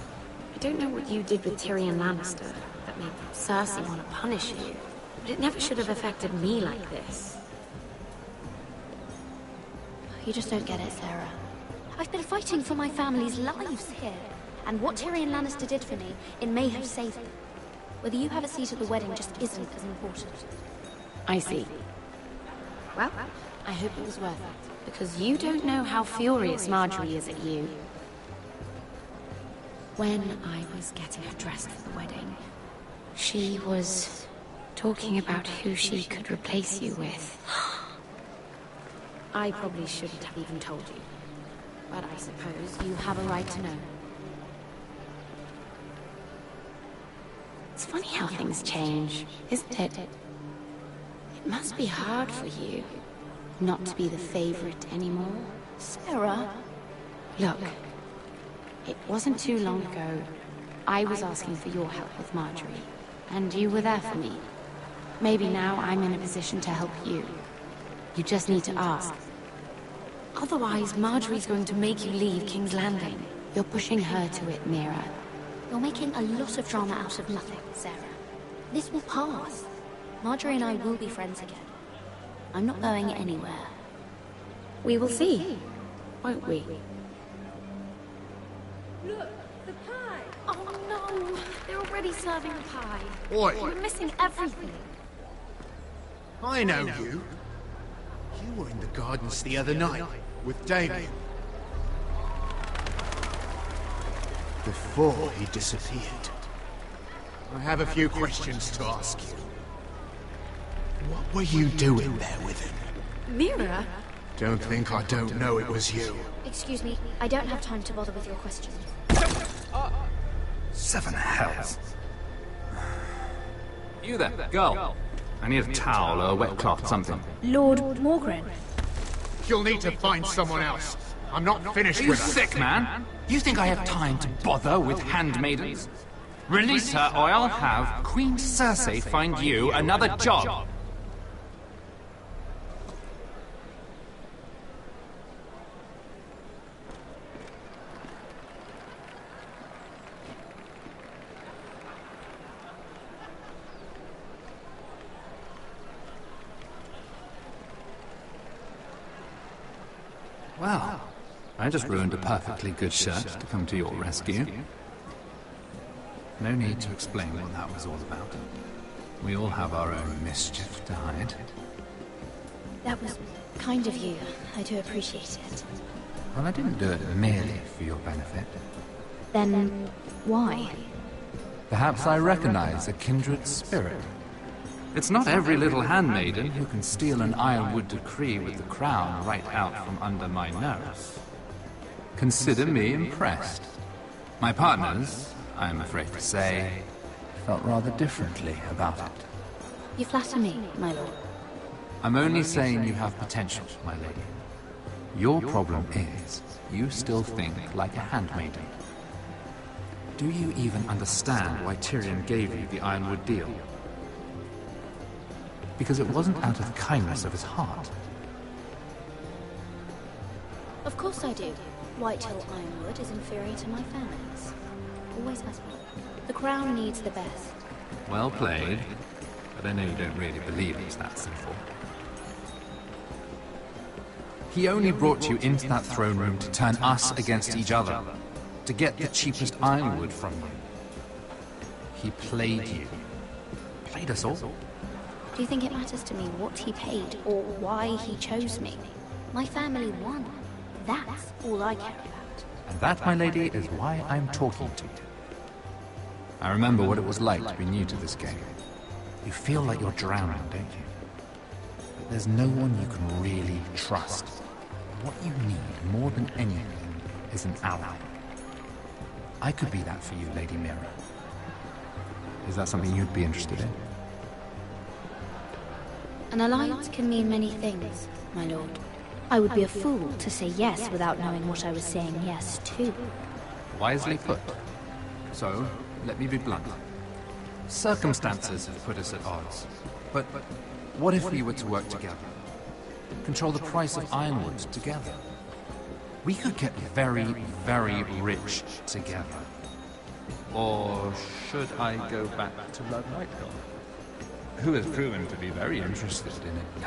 Speaker 13: I don't know what you did with Tyrion Lannister that made Cersei want to punish you, but it never should have affected me like this.
Speaker 14: You just don't get it, Sarah. I've been fighting for my family's lives here, and what Tyrion Lannister did for me, it may have saved them. Whether you have a seat at the wedding just isn't as important.
Speaker 13: I see. Well, I hope it was worth it, because you don't know how furious Marjorie is at you. When I was getting her dressed for the wedding, she was talking about who she could replace you with. I probably shouldn't have even told you, but I suppose you have a right to know. It's funny how things change, isn't it? It must be hard for you not to be the favorite anymore.
Speaker 14: Sarah?
Speaker 13: Look, it wasn't too long ago I was asking for your help with Marjorie, and you were there for me. Maybe now I'm in a position to help you. You just need to ask. Otherwise, Marjorie's going to make you leave King's Landing. You're pushing her to it, Mira.
Speaker 14: You're making a lot of drama out of nothing, Sarah. This will pass. Marjorie and I will be friends again. I'm not going anywhere.
Speaker 13: We will see, won't we?
Speaker 14: Look, the pie! Oh no! They're already serving the pie.
Speaker 5: Oi.
Speaker 14: We're missing everything.
Speaker 20: I know you. You were in the gardens the other night with Damien. Before he disappeared. I have a few questions to ask you. What were you doing there with him?
Speaker 14: Mira?
Speaker 20: Don't think I don't know it was you.
Speaker 14: Excuse me, I don't have time to bother with your questions.
Speaker 2: Seven hells. You there, girl. I need a towel or a wet cloth, something.
Speaker 14: Lord Morgren.
Speaker 20: You'll need to find someone else. I'm not finished
Speaker 2: Are you
Speaker 20: with her.
Speaker 2: sick, man? You think I have time to bother with handmaidens? Release her, or I'll have Queen Cersei find you another job. Well, I just ruined a perfectly good shirt to come to your rescue. No need to explain what that was all about. We all have our own mischief to hide.
Speaker 14: That was kind of you. I do appreciate it.
Speaker 2: Well, I didn't do it merely for your benefit.
Speaker 14: Then, why?
Speaker 2: Perhaps I recognize a kindred spirit. It's not every little handmaiden who can steal an Ironwood decree with the crown right out from under my nose. Consider me impressed. My partners, I'm afraid to say, felt rather differently about it.
Speaker 14: You flatter me, my lord.
Speaker 2: I'm only saying you have potential, my lady. Your problem is, you still think like a handmaiden. Do you even understand why Tyrion gave you the Ironwood deal? Because it wasn't out of the kindness of his heart.
Speaker 14: Of course I do. Whitehill Ironwood is inferior to my family's. Always has been. The crown needs the best.
Speaker 2: Well played, but I know you don't really believe it's that simple. He only brought you into that throne room to turn us against each other, to get the cheapest ironwood from you. He played you. Played us all.
Speaker 14: Do you think it matters to me what he paid or why he chose me? My family won. That's all I care about.
Speaker 2: And that, my lady, is why I'm talking to you. I remember what it was like to be new to this game. You feel like you're drowning, don't you? But there's no one you can really trust. What you need, more than anything, is an ally. I could be that for you, Lady Mira. Is that something you'd be interested in?
Speaker 14: An alliance can mean many things, my lord. I would be a fool to say yes without knowing what I was saying yes to.
Speaker 2: Wisely put. So, let me be blunt. Circumstances have put us at odds. But what if we were to work together? Control the price of ironwood together? We could get very, very rich together. Or should I go back to Lord Whitehill, who has proven to be very interested in it?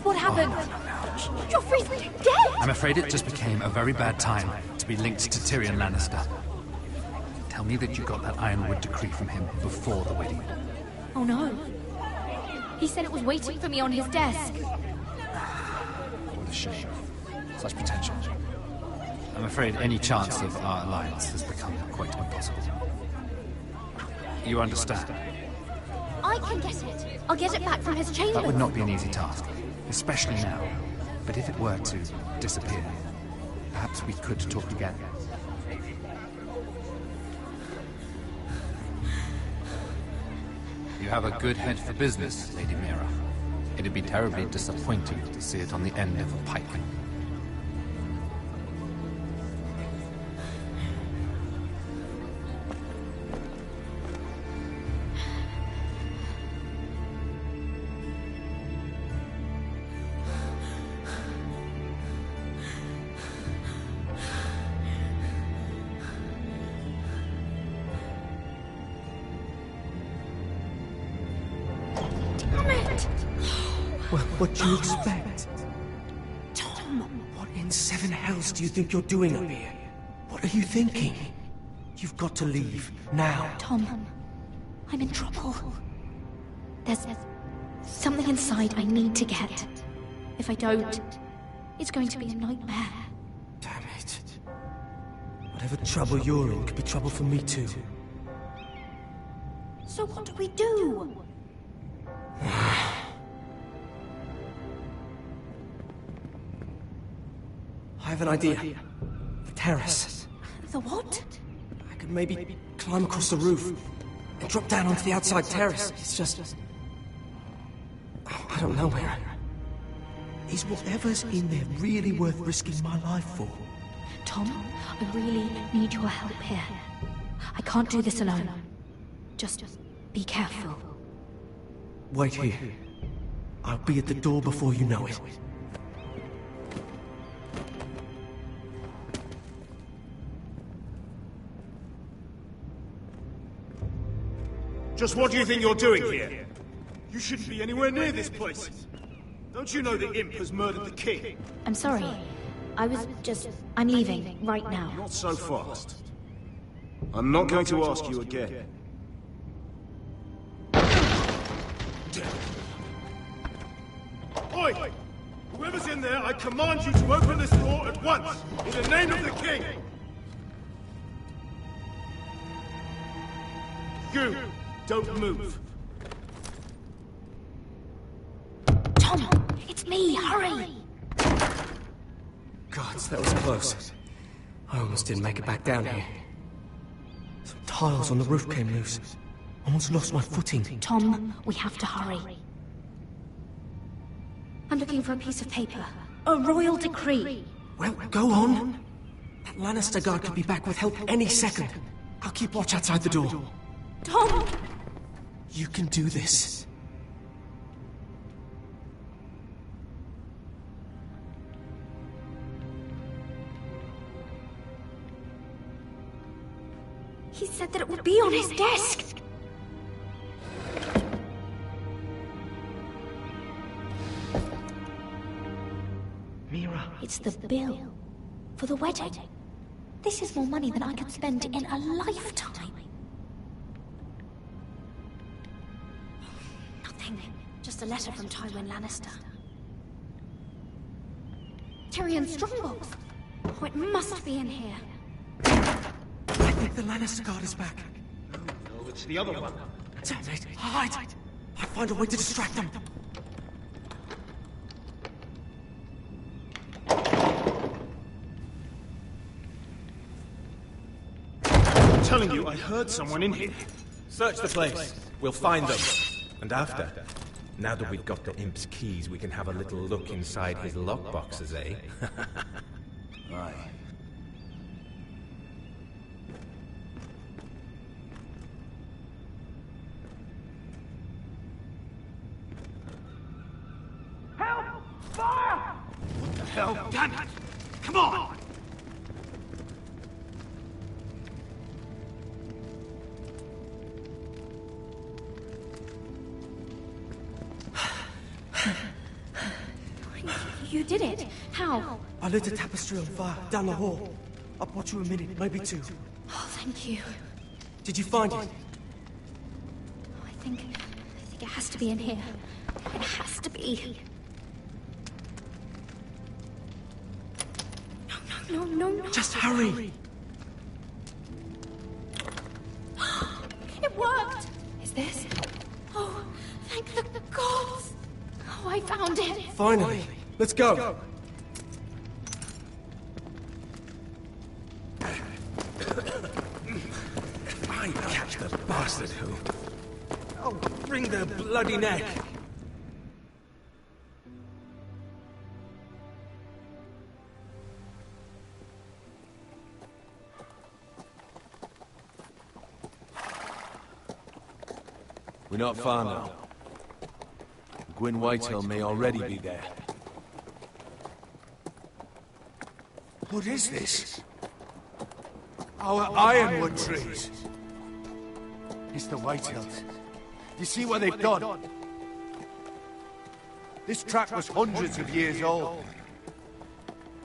Speaker 16: What happened? Joffrey's dead!
Speaker 2: I'm afraid it just became a very bad time to be linked to Tyrion Lannister. Tell me that you got that Ironwood decree from him before the wedding.
Speaker 16: Oh no. He said it was waiting for me on his desk.
Speaker 2: What a shame. Such potential. I'm afraid any chance of our alliance has become quite impossible. You understand?
Speaker 16: I can get it. I'll get it back from his chamber.
Speaker 2: That would not be an easy task, especially now. But if it were to disappear, perhaps we could talk again. You have a good head for business, Lady Mira. It'd be terribly disappointing to see it on the end of a pike.
Speaker 9: What do you expect? Tom! What in seven hells do you think you're doing up here? What are you thinking? You've got to leave, now.
Speaker 14: Tom, I'm in trouble. There's something inside I need to get. If I don't, It's going to be a nightmare.
Speaker 3: Damn it. Whatever trouble you're in could be trouble for me too.
Speaker 14: So what do we do?
Speaker 3: I have an idea. The terrace.
Speaker 14: The what?
Speaker 3: I could maybe climb across the roof and drop down onto the outside terrace. It's just... I don't know where. Is whatever's in there really worth risking my life for?
Speaker 14: Tom, I really need your help here. I can't do this alone. Just be careful.
Speaker 3: Wait here. I'll be at the door before you know it.
Speaker 20: Just what do you think you're doing here? You shouldn't be anywhere near this place. Don't you know the imp has murdered the king?
Speaker 14: I'm sorry. I'm leaving right now.
Speaker 20: Not so fast. I'm not going to ask you again. Oi! Whoever's in there, I command you to open this door at once, in the name of the king! You, don't move.
Speaker 14: Tom, it's me, hurry!
Speaker 3: Gods, that was close. I almost didn't make it back down here. Some tiles on the roof came loose. Almost lost my footing.
Speaker 14: Tom, we have to hurry. I'm looking for a piece of paper. A royal decree.
Speaker 3: Well, go on. That Lannister guard could be back with help any second. I'll keep watch outside the door.
Speaker 14: Tom!
Speaker 3: You can do this.
Speaker 14: He said that it would be on his desk.
Speaker 3: Mira.
Speaker 14: It's the bill for the wedding. This is more money than I could spend in a lifetime. Nothing. Just a letter from Tywin Lannister. Tyrion Strongbox. Oh, it must be in here.
Speaker 3: I think the Lannister guard is back.
Speaker 20: No, it's the other one.
Speaker 3: Damn it! Hide! I'll find a way to distract them.
Speaker 20: I'm telling you, I heard someone in here.
Speaker 12: Search the place. We'll find them. And after, now that we've got the imp's keys, we can have a little look inside his lockboxes, eh?
Speaker 20: Aye.
Speaker 19: Help! Fire!
Speaker 20: What the hell? Damn it! Come on!
Speaker 14: You did it. How?
Speaker 3: I lit a tapestry on fire down the hall. I'll watch you a minute, maybe two.
Speaker 14: Oh, thank you.
Speaker 3: Did you find it?
Speaker 14: I think it has to be in here. It has to be. No.
Speaker 3: Just hurry.
Speaker 14: It worked. Is this? Oh, thank the gods. Oh, I found it.
Speaker 3: Finally. Let's go.
Speaker 12: I catch the bastard who...
Speaker 3: Oh, bring the bloody neck.
Speaker 22: We're not far now. Gwyn Whitehill may already be there.
Speaker 20: What is this? Our ironwood trees.
Speaker 22: It's the Whitehills. You see what they've done? This track was hundreds of years old.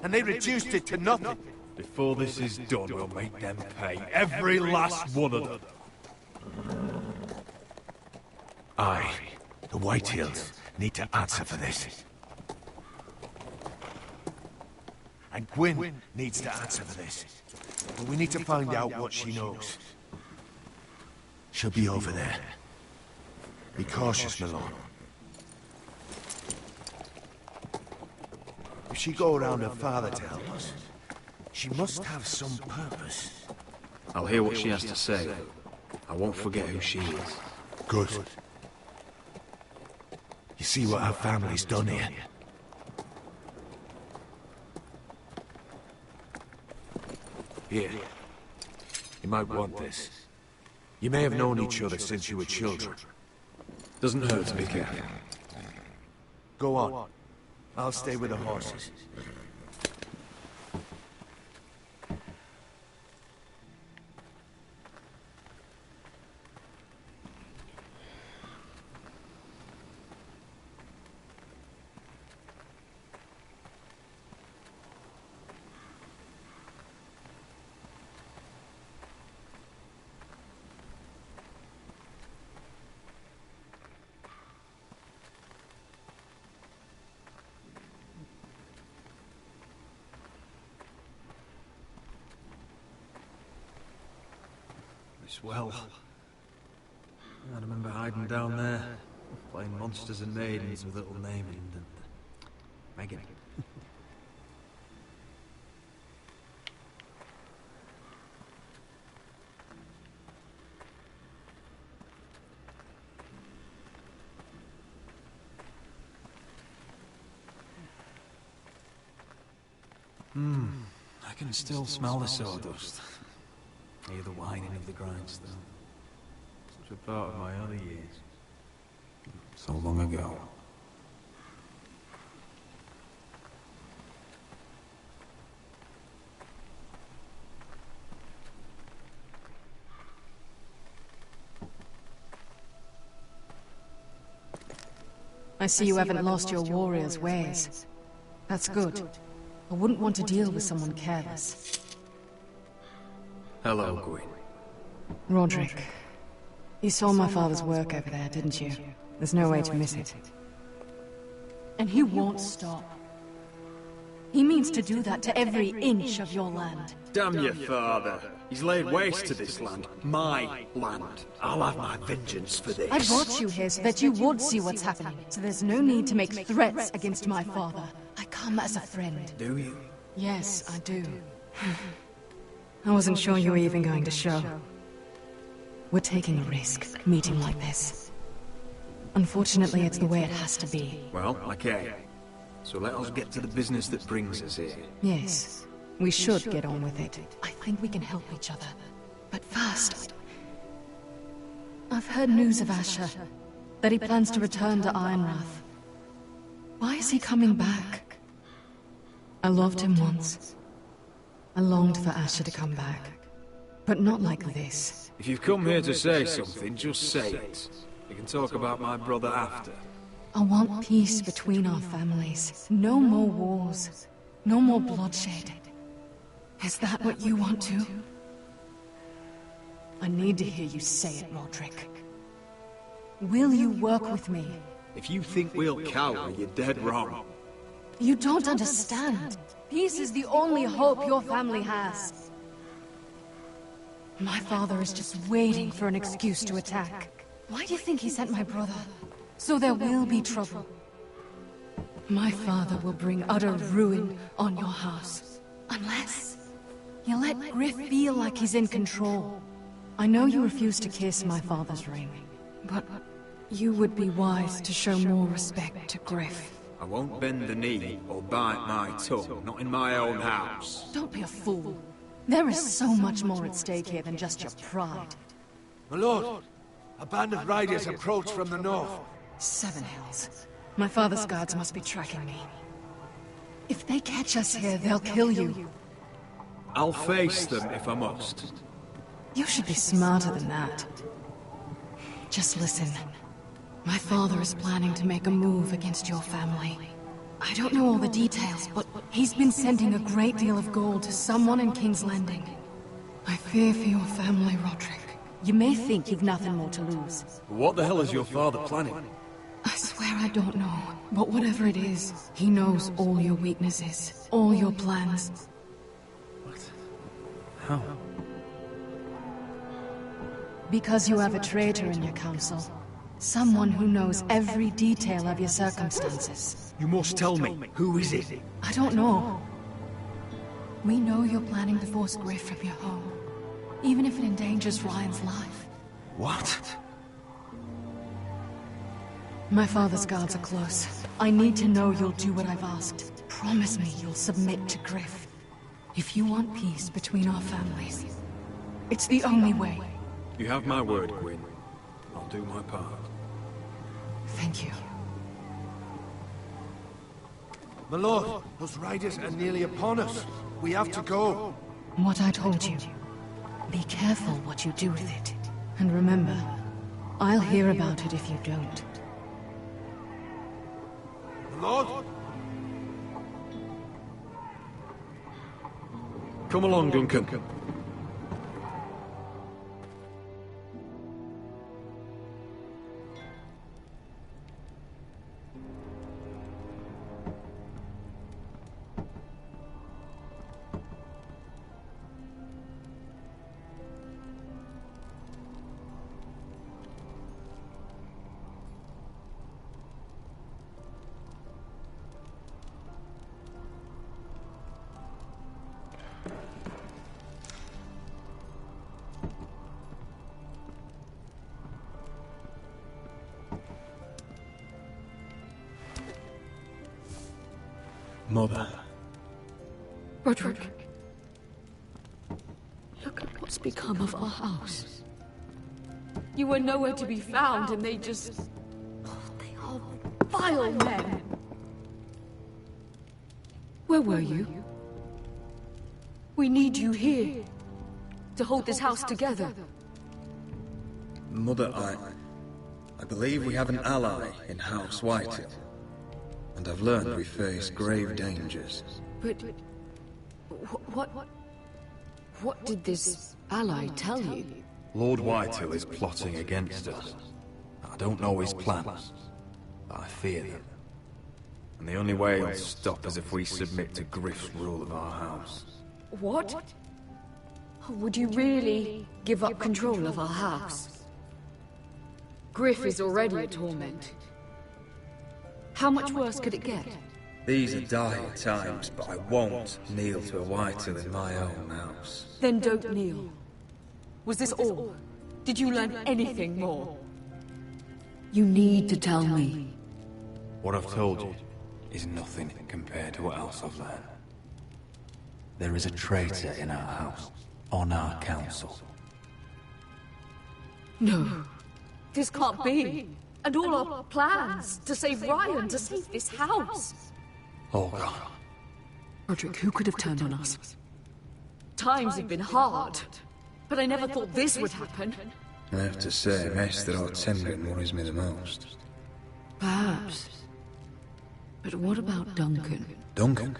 Speaker 22: And they reduced it to nothing.
Speaker 11: Before this is done, we'll make them pay. Every last one of them.
Speaker 22: Aye. The Whitehills need to answer for this. And Gwyn needs to answer for this. But we need to find out what she knows. She'll be over there. Be cautious, Malone. If she go around her father to help us, she must have some purpose.
Speaker 4: I'll hear what she has to say. I won't forget who she is.
Speaker 22: Good. You see what our family's done here? Here. You might want this. You may have known each other since you were children.
Speaker 4: Doesn't hurt to be careful.
Speaker 22: Go on. I'll stay with the horses.
Speaker 4: Well, I remember hiding down there, playing monsters and maidens with little Namond and Megan. I can still smell the sawdust. Hear the whining of the grindstone. Such a part of my early years. So long ago.
Speaker 6: I see you haven't lost your warrior's ways. That's good. I wouldn't want to deal with someone careless.
Speaker 4: Hello, Gwyn.
Speaker 6: Roderick. You saw my father's work over there, didn't you? There's no way to miss it. And he won't stop. He means to do that to every inch of your land.
Speaker 4: Damn your father. He's laid waste to this land. My land. I'll have my vengeance for this.
Speaker 6: I brought you here so that you would see what's happening. So there's no need to make threats against my father. I come as a friend.
Speaker 4: Do you?
Speaker 6: Yes, I do. I wasn't sure you were even going to show. We're taking a risk, meeting like this. Unfortunately, it's the way it has to be.
Speaker 4: Well, okay. So let us get to the business that brings us here.
Speaker 6: Yes, we should get on with it. I think we can help each other. But first, I've heard news of Asher. That he plans to return to Ironrath. Why is he coming back? I loved him once. I longed for Asher to come back. But not like this.
Speaker 4: If you've come here to say something, just say it. We can talk about my brother after.
Speaker 6: I want peace between our families. No more wars. No more bloodshed. Is that what you want too? I need to hear you say it, Roderick. Will you work with me?
Speaker 4: If you think we'll cower, you're dead wrong.
Speaker 6: You don't understand. Peace is the only hope your family has. My father is just waiting for an excuse to attack. Why do you think he sent my brother? So there will be trouble. My father will bring utter ruin on your house. Unless you let Griff feel like he's in control. I know you refuse to kiss my father's ring, but you would be wise to show more respect to Griff.
Speaker 4: I won't bend the knee or bite my tongue, not in my own house.
Speaker 6: Don't be a fool. There is so much more at stake here than just your pride.
Speaker 22: My lord, a band of riders approach from the north.
Speaker 6: Seven Hills. My father's guards must be tracking me. If they catch us here, they'll kill you.
Speaker 4: I'll face them if I must.
Speaker 6: You should be smarter than that. Just listen. My father is planning to make a move against your family. I don't know all the details, but he's been sending a great deal of gold to someone in King's Landing. I fear for your family, Roderick. You may think you've nothing more to lose.
Speaker 4: What the hell is your father planning?
Speaker 6: I swear I don't know. But whatever it is, he knows all your weaknesses, all your plans.
Speaker 4: How?
Speaker 6: Because you have a traitor in your council. Someone who knows every detail of your circumstances.
Speaker 19: You must tell me. Who is it?
Speaker 6: I don't know. We know you're planning to force Griff from your home. Even if it endangers Ryan's life.
Speaker 19: What?
Speaker 6: My father's guards are close. I need to know you'll do what I've asked. Promise me you'll submit to Griff. If you want peace between our families, it's the only way.
Speaker 4: You have my word, Gwyn. I'll do my part.
Speaker 6: Thank you.
Speaker 22: My lord, those riders are nearly upon us. We have to go.
Speaker 6: What I told you. Be careful what you do with it. And remember, I'll hear about it if you don't.
Speaker 22: My lord?
Speaker 4: Come along, Duncan. Mother.
Speaker 6: Roderick. Look at what's become of our house. You were nowhere to be found, and they just... Oh, they are vile men. Where were you? We need you here. To hold this house together.
Speaker 15: Mother, I believe we have an ally in House Whitehill. And I've learned we face grave dangers.
Speaker 6: But... What did this ally tell you?
Speaker 4: Lord Whitehill is plotting against us. I don't know his plans, but I fear them. And the only way he'll stop is if we submit to Griff's rule of our house.
Speaker 6: What? Would you really give up control of our house? Griff is already a torment. How much worse could it get?
Speaker 15: These are dire times, but I won't kneel to a Whitehill in my own house.
Speaker 6: Then don't kneel. Was this all? Did you learn anything more? You need to tell me.
Speaker 4: What I've told you is nothing compared to what else I've learned. There is a traitor in our house, on our council.
Speaker 6: No. This can't be. And all our plans to save Ryan, to save this house.
Speaker 4: All gone.
Speaker 6: Roderick, who could have turned on us? Times have been hard, but I never thought this would happen.
Speaker 15: I have to say, Maester Ortengen worries me the most.
Speaker 6: Perhaps. But what about Duncan?
Speaker 15: Duncan?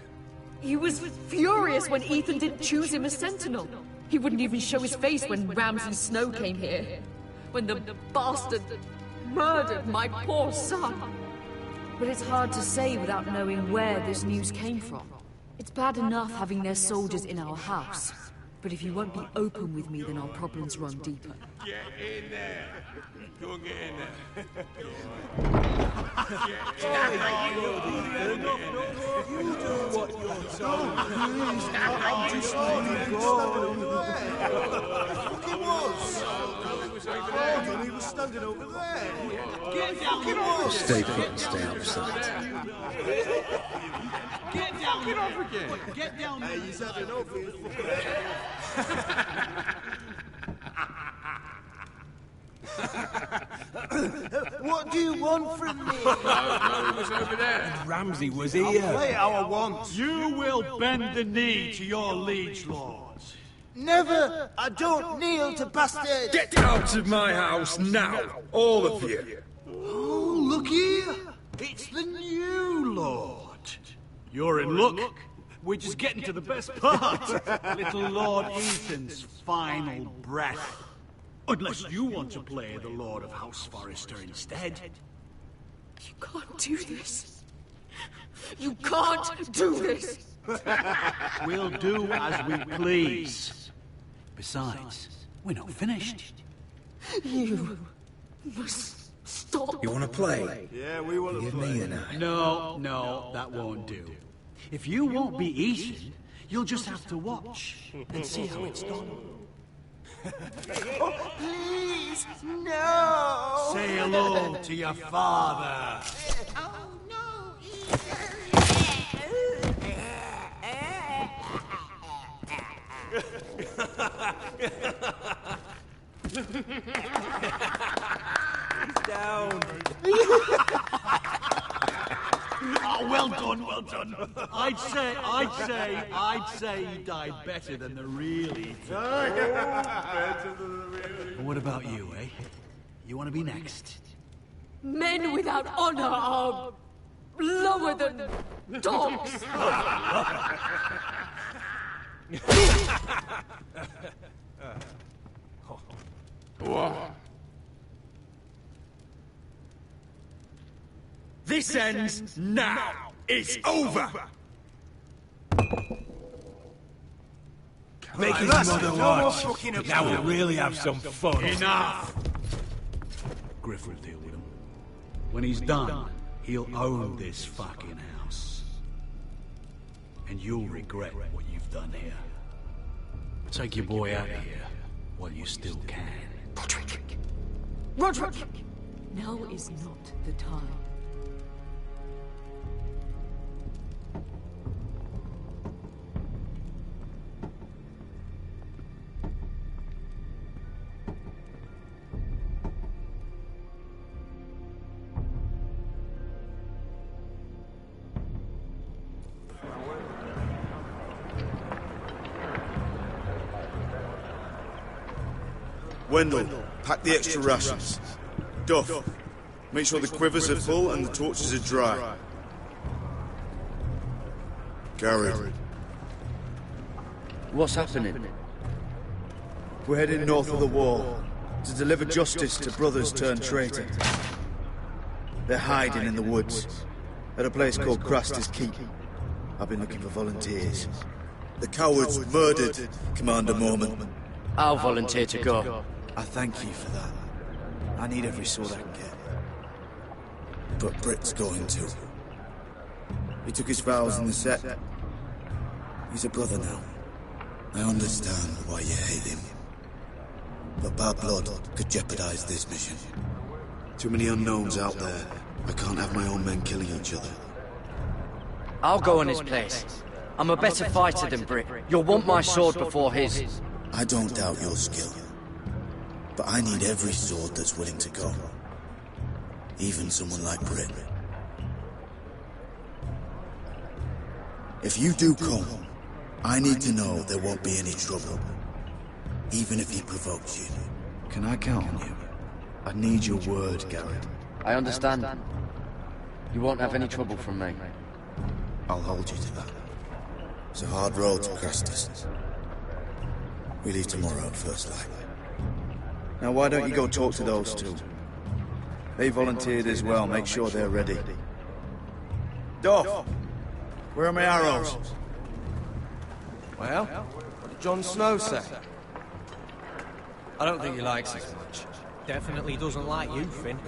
Speaker 6: He was furious when Ethan didn't choose him as Sentinel. He wouldn't even show his face when Ramsay Snow came here. When the bastard murdered my poor son. But it's hard to say without knowing where this news came from. It's bad enough having their soldiers in our house. But if you won't be open with me, then our problems run deeper.
Speaker 18: Get in there. Go get in there.
Speaker 20: You do what you're told. I'm just letting you go. Look, it was. Gordon, he was standing over there.
Speaker 18: Get down.
Speaker 15: Stay put and stay out of sight.
Speaker 18: Get down. Get off again. Get down.
Speaker 20: Hey, he's had enough. What do you want from me?
Speaker 18: No, he was over there.
Speaker 19: And Ramsay was
Speaker 20: I'll
Speaker 19: here.
Speaker 20: play how I want.
Speaker 19: You will bend the knee to your liege lords.
Speaker 20: Never! I don't kneel to bastards!
Speaker 15: Get out of my house now, all of you.
Speaker 19: Oh, look here. It's the new lord. You're in luck. We're just getting to the best part. Little Lord Ethan's final breath. Unless you want to play the Lord of House Forrester instead.
Speaker 6: You can't do this. You can't do this.
Speaker 19: We'll do as we please. Besides, we're not finished.
Speaker 6: You must stop.
Speaker 15: You want to play?
Speaker 20: Yeah, we want to
Speaker 15: Give
Speaker 20: play.
Speaker 15: me an eye.
Speaker 19: No, that won't do. If you won't be Ethan, you'll just have to watch and see how it's done.
Speaker 20: Please, no!
Speaker 19: Say hello to your father.
Speaker 20: Oh, no!
Speaker 19: Down. Oh, well done, well done. I'd say he died better than the real Ethan.
Speaker 20: Better than the real.
Speaker 19: What about you, eh? You want to be next?
Speaker 6: Men without honor are lower than dogs.
Speaker 11: This ends now. It's over.
Speaker 20: Make his mother watch. Now we'll really have some fun.
Speaker 19: Enough! Griff will deal with him. When he's done, he'll own this fucking house. And you'll regret what you've done here. Take your boy out of here while you still can.
Speaker 6: Roderick! Roderick! Now is not the time.
Speaker 21: Wendell, pack the extra rations. Duff, make sure the quivers are full and the torches are dry. Garrett.
Speaker 8: What's happening?
Speaker 21: We're heading north of the wall to deliver justice to brothers turned traitor. They're hiding in the woods at a place called Craster's Keep. I've been looking for volunteers. The cowards murdered Commander Mormon.
Speaker 8: I'll volunteer to go.
Speaker 21: I thank you for that. I need every sword I can get. But Britt's going to. He took his vows in the set. He's a brother now. I understand why you hate him. But bad blood could jeopardize this mission. Too many unknowns out there. I can't have my own men killing each other.
Speaker 8: I'll go in his place. I'm a better fighter than Britt. You'll want my sword before his.
Speaker 21: I don't doubt your skill. But I need every sword that's willing to go. Even someone like Britt. If you do come, I need to know there won't be any trouble. Even if he provokes you. Can I count on you? I need your word, Garrett.
Speaker 8: I understand. You won't have any trouble from me.
Speaker 21: I'll hold you to that. It's a hard road to Crestus. We leave tomorrow at first light. Now why don't you go talk to those two? They volunteered as well, make sure they're ready. Duff! Where are my arrows?
Speaker 3: Well, what did Jon Snow say? I don't think he likes us much.
Speaker 9: Definitely doesn't like you, Finn.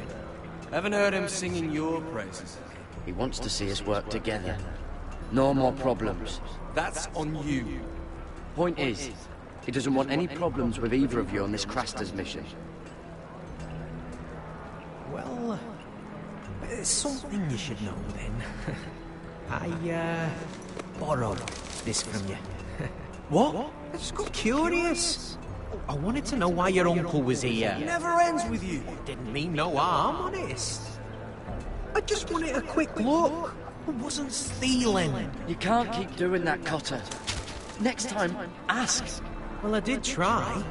Speaker 3: Haven't heard him singing your praises.
Speaker 8: He wants to see us work together. No more problems.
Speaker 3: That's on you.
Speaker 8: Point is, he doesn't want any problems with either of you on this Craster's mission.
Speaker 9: Well, there's something you should know then. I, borrowed this from you.
Speaker 3: What?
Speaker 9: I just got curious. I wanted to know why your uncle was here.
Speaker 3: It never ends with you.
Speaker 9: Didn't mean no harm, honest. I just wanted a quick look. I wasn't stealing.
Speaker 8: You can't keep doing that, Cotter. Next time, ask.
Speaker 9: Well, I did try.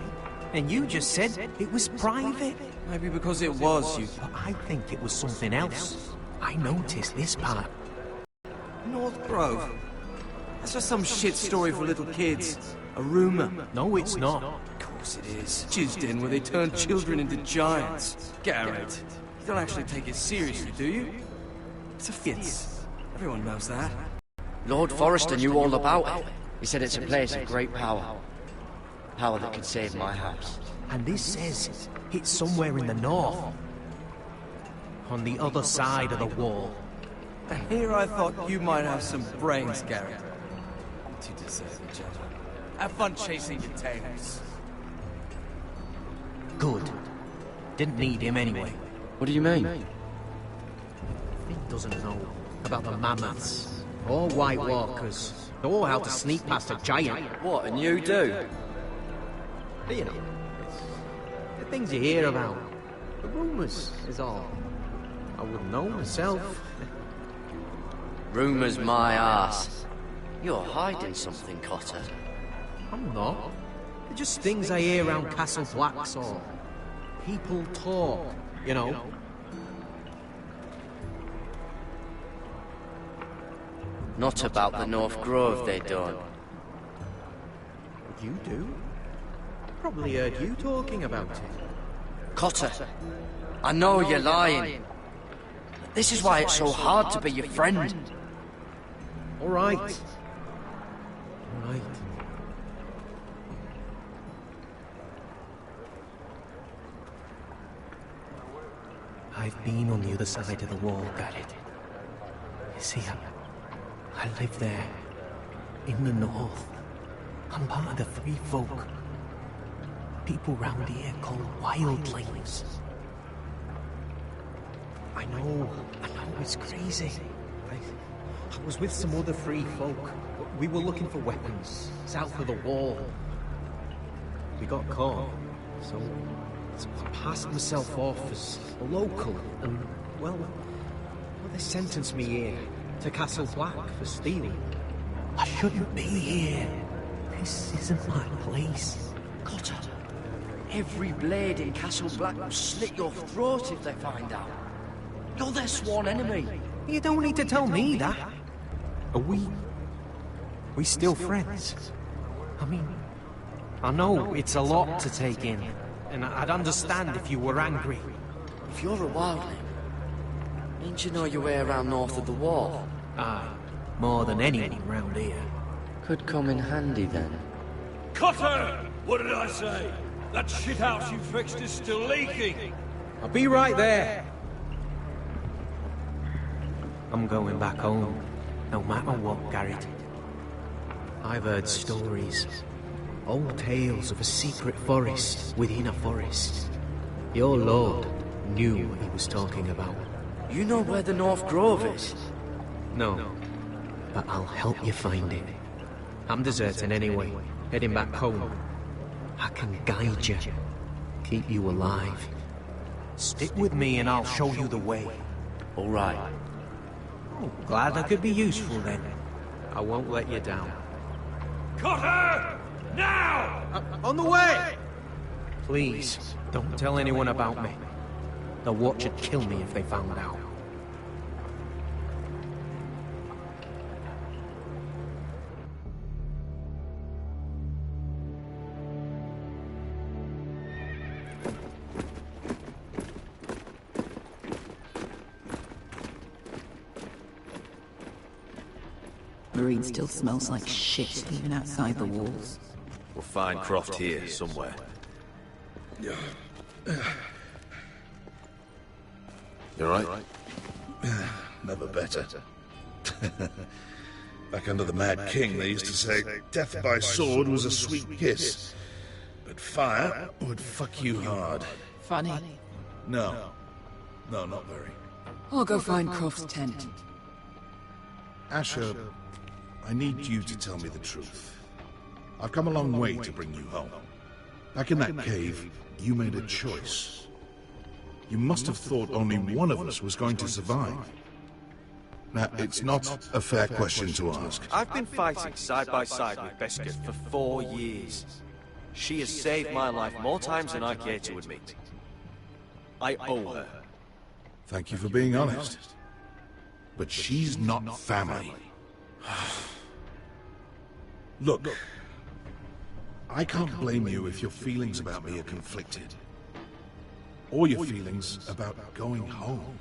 Speaker 9: And you just said it was private.
Speaker 3: Maybe because it was, you...
Speaker 9: But I think it was something else. I noticed this part.
Speaker 3: North Grove? That's just some shit story for little kids. A rumor.
Speaker 9: No, it's not.
Speaker 3: Of course it is. Jizzed where they turn children into giants. Garrett, you don't actually take it seriously, do you? It's a fence. Everyone knows that.
Speaker 8: Lord Forrester knew all about it. He said it's a place of great power. Power that could save my house.
Speaker 9: And this says it's somewhere in the north. On the other side of the wall.
Speaker 3: And here I thought you might have some brains, Garrett. You two deserve each other. Have fun chasing your tails.
Speaker 9: Good. Didn't need him anyway.
Speaker 8: What do you mean?
Speaker 9: He doesn't know about the mammoths, or White Walkers, or how to sneak past a giant.
Speaker 8: What, and you do?
Speaker 9: You know, the things you hear about. The rumours is all. I wouldn't know myself.
Speaker 8: Rumours my arse. You're hiding something, Cotter.
Speaker 9: I'm not. They're just things I hear around Castle Black, so people talk, you know.
Speaker 8: Not about the North Grove, they don't.
Speaker 9: You do? Probably heard you talking about it.
Speaker 8: Cotter, I know you're lying. This is why it's so hard to be your friend.
Speaker 9: All right. All right. I've been on the other side of the wall, Garrett. You see, I live there, in the north. I'm part of the free folk. People round here called wildlings. I know it's crazy. I was with some other free folk. We were looking for weapons, south of the wall. We got caught, so I passed myself off as a local, and, well, they sentenced me here, to Castle Black, for stealing. I shouldn't be here. This isn't my place.
Speaker 8: Cotter, every blade in Castle Black will slit your throat if they find out. You're their sworn enemy.
Speaker 9: You don't need to tell me that. Are we still friends? I mean, I know it's a lot to take in, and I'd understand if you were angry.
Speaker 8: If you're a wildling, didn't you know your way around north of the wall?
Speaker 9: Aye, more than anyone round here.
Speaker 8: Could come in handy then.
Speaker 7: Cotter! What did I say? That shithouse you fixed is still leaking.
Speaker 9: I'll be right there. I'm going back home, no matter what, Garrett. I've heard stories, old tales of a secret forest within a forest. Your lord knew what he was talking about.
Speaker 8: You know where the North Grove is?
Speaker 9: No, but I'll help you find it. I'm deserting anyway, heading back home. I can guide you, keep you alive. Stick with me and I'll show you the way.
Speaker 8: All right.
Speaker 9: Oh, glad I could be useful then. I won't let you down.
Speaker 7: Cotter! Now!
Speaker 9: On the way! Please, don't tell anyone about me. The Watch would kill me if they found out.
Speaker 6: Marine still smells like shit, even outside the walls.
Speaker 11: We'll find Croft here, somewhere.
Speaker 5: Yeah.
Speaker 11: You alright?
Speaker 5: Never better. Back under the Mad King, they used to say death by sword was a sweet kiss, but fire would fuck you hard.
Speaker 6: Funny.
Speaker 5: No, not very.
Speaker 6: I'll go find Croft's tent.
Speaker 5: Asher, I need you to tell me the truth. I've come a long way to bring you home. Back in that cave, you made a choice. You must have thought only one of us was going to survive. Now, it's not a fair question to ask.
Speaker 1: I've been fighting side by side with Beskid for 4 years. She has saved my life more times than I care to admit. I owe her.
Speaker 5: Thank you for being honest. But she's not family. Look, I can't blame you if your feelings about me are conflicted. Or your feelings about going home.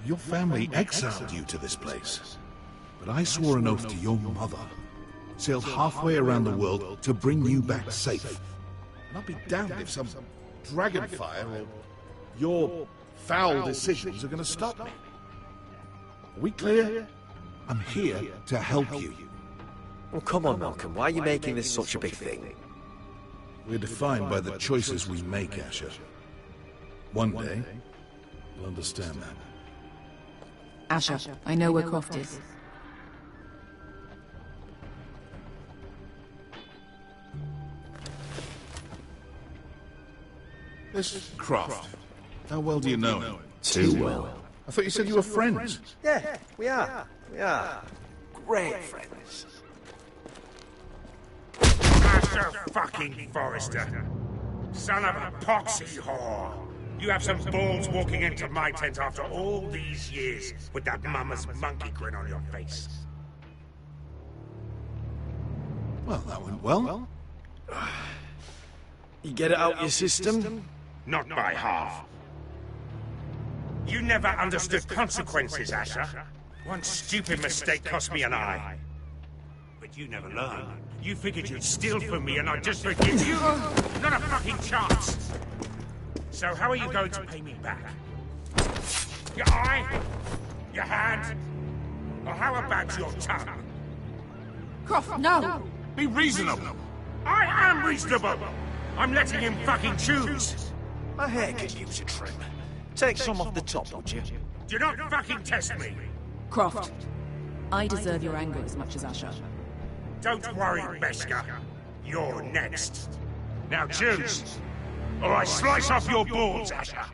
Speaker 5: Your family exiled you to this place. But I swore an oath to your mother. Sailed halfway around the world to bring you back safe. And I'll be damned if some dragonfire or your foul decisions are going to stop me. Are we clear? I'm here to help you.
Speaker 1: Well, come on, Malcolm. Why are you making this such a big thing?
Speaker 5: We're defined by the choices we make, Asher. One day, you'll understand that.
Speaker 6: Asher, I know where Croft is.
Speaker 5: This Croft, how well do you know him?
Speaker 1: Too well.
Speaker 5: I thought you said you were friends.
Speaker 1: Yeah, we are. We are. Great friends.
Speaker 18: Asher fucking Forrester. Son of a poxy whore. You have some balls walking into my tent after all these years with that mama's monkey grin on your face.
Speaker 5: Well, that went well.
Speaker 1: You get it out your system?
Speaker 18: Not by half. You never understood consequences, Asher. One stupid mistake cost me an eye. But you never learned. You figured you'd steal from me and I'd just forgive you? Not a fucking chance! So how are you going to pay me back? Your eye? Your hand? Or how about your tongue?
Speaker 16: Croft, no!
Speaker 18: Be reasonable! I am reasonable! I'm letting him fucking choose!
Speaker 1: My hair could use a trim. Take some off the top, would you?
Speaker 18: Do not fucking test me!
Speaker 6: Croft, I deserve your anger as much as Asher.
Speaker 18: Don't worry, Beskar. You're next. Now choose, or I slice off your balls, Asher.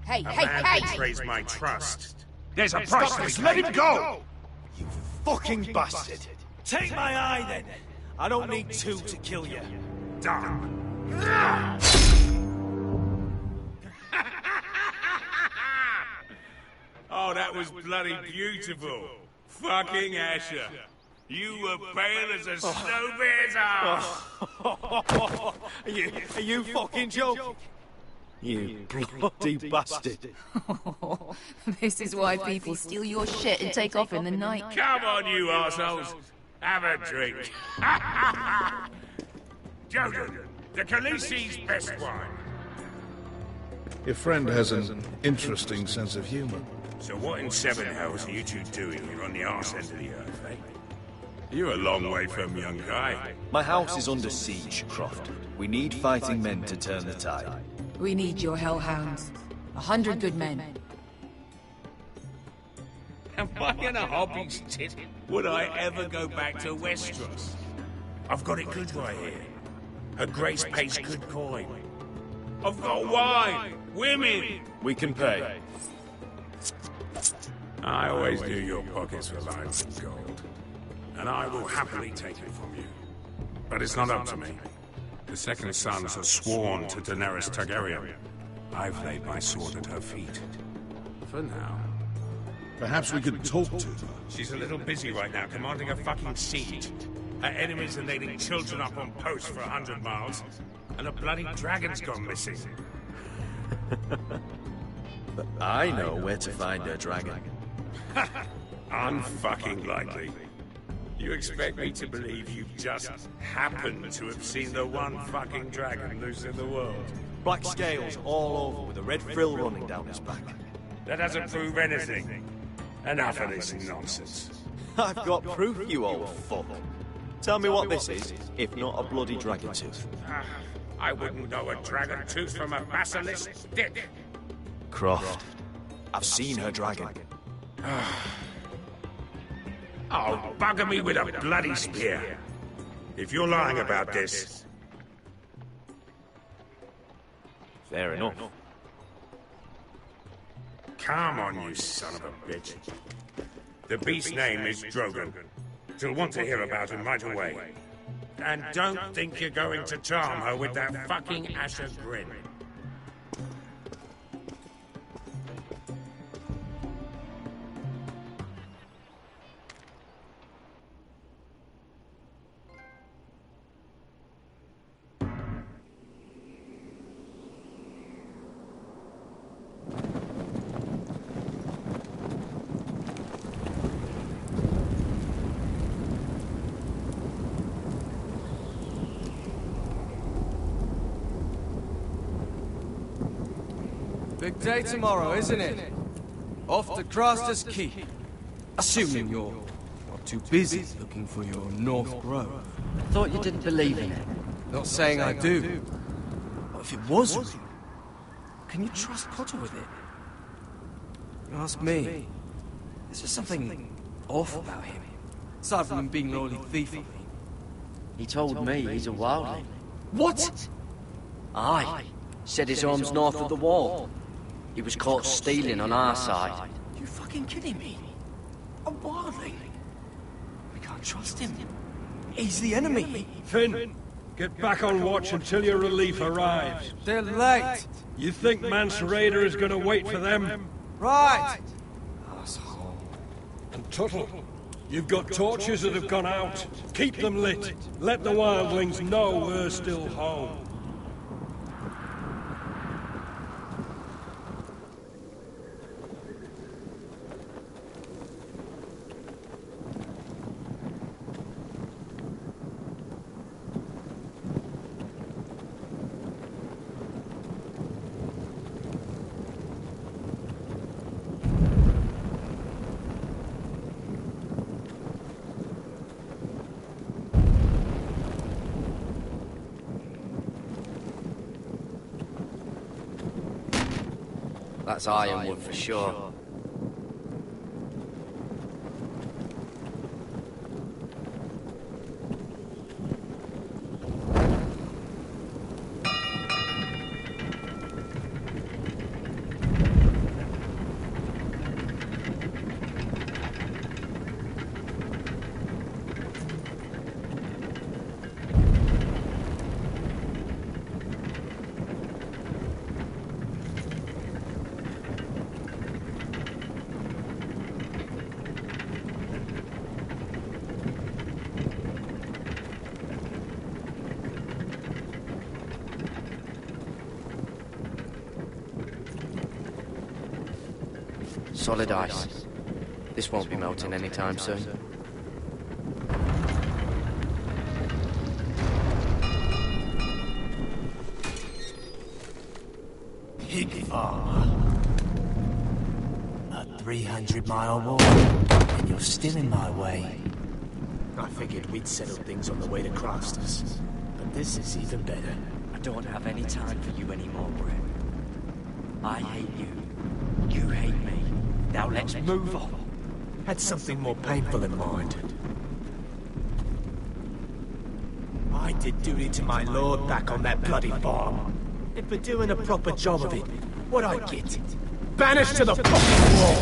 Speaker 16: Hey,
Speaker 18: A
Speaker 16: hey,
Speaker 18: man
Speaker 16: hey!
Speaker 18: betrays my trust. There's a price to be paid. Let him go!
Speaker 1: You fucking bastard! Take my eye, then! I don't need two to kill you.
Speaker 18: Done. Oh, that was bloody beautiful. Fucking Asher. You were pale as a snow bear's arse.
Speaker 1: Are you fucking joking? You bloody bastard.
Speaker 6: This is why people steal your shit and take off in the night.
Speaker 18: Come on, you arseholes. Have a drink. Joden, the Khaleesi's best wine.
Speaker 5: Your friend has an interesting sense of humor.
Speaker 18: So what in seven hells are you two doing here on the arse end of the earth, eh? You're a long way from, young guy.
Speaker 1: My house is under siege, Croft. We need fighting men to turn the tide.
Speaker 6: We need your hellhounds. 100 good men.
Speaker 18: Am I gonna hobby's tit? Would I ever go back to Westeros? I've got it good right here. Her Grace pays good coin. I've got wine, women.
Speaker 1: We can pay.
Speaker 18: I always knew your pockets were lined with gold. And I will happily take it from you. But it's not up to me. The Second Sons are sworn to Daenerys Targaryen. I've laid my sword at her feet. For now.
Speaker 5: Perhaps we could talk to her.
Speaker 18: She's a little busy right now, commanding a fucking siege. Her enemies are lading children up on posts for 100 miles. And a bloody dragon's gone missing.
Speaker 1: But I know where to find her dragon.
Speaker 18: Unfucking likely. You expect me to believe you've just happened to have seen the one fucking dragon loose in the world?
Speaker 1: Black scales all over with a red frill running down his back.
Speaker 18: That doesn't prove anything. Enough of this nonsense.
Speaker 1: I've got proof, you old fuck. Tell me what this is, if not a bloody dragon tooth.
Speaker 18: I wouldn't know a dragon tooth from a basilisk dick.
Speaker 1: Croft, I've seen her dragon.
Speaker 18: Oh, bugger me with a bloody spear. If you're lying about this...
Speaker 1: Fair enough.
Speaker 18: Come on, you son of a bitch. The beast's name is Drogon. She'll want to hear about him right away. And don't think you're going to charm her with that fucking Asher grin.
Speaker 3: Big day tomorrow, isn't it? Off to Craster's Keep. Assuming you're not too busy looking for your North Grove.
Speaker 8: I thought you didn't believe in it.
Speaker 3: Not saying I do. But if it was real, can you trust Potter with it? You ask me. There's just something off about him. Aside from him being an oily thief, I mean.
Speaker 8: He told me he's a wildling.
Speaker 3: What?
Speaker 8: Aye. Said his home's north of the wall. He was caught stealing on our side.
Speaker 3: You fucking kidding me? A wildling? We can't trust him. He's the enemy.
Speaker 7: Finn, get back on watch until your relief arrives.
Speaker 3: They're late.
Speaker 7: You think Mance Rayder is going to wait for them?
Speaker 3: Right.
Speaker 7: Asshole. And Tuttle, you've got torches that have gone out. Keep them lit. Let the wildlings know we're still home.
Speaker 8: That's ironwood for sure. Solid ice. This won't be melting anytime soon.
Speaker 11: Pig farmer. A 300-mile walk, and you're still in my way. I figured we'd settle things on the way to Craster's, but this is even better.
Speaker 8: I don't have any time for you anymore, Brett. I hate you. You hate me. Now let's move on.
Speaker 11: Had something more painful in mind. I did duty to my lord back on that bloody farm. And for doing a proper job of it, what'd I get? Banished to the fucking wall!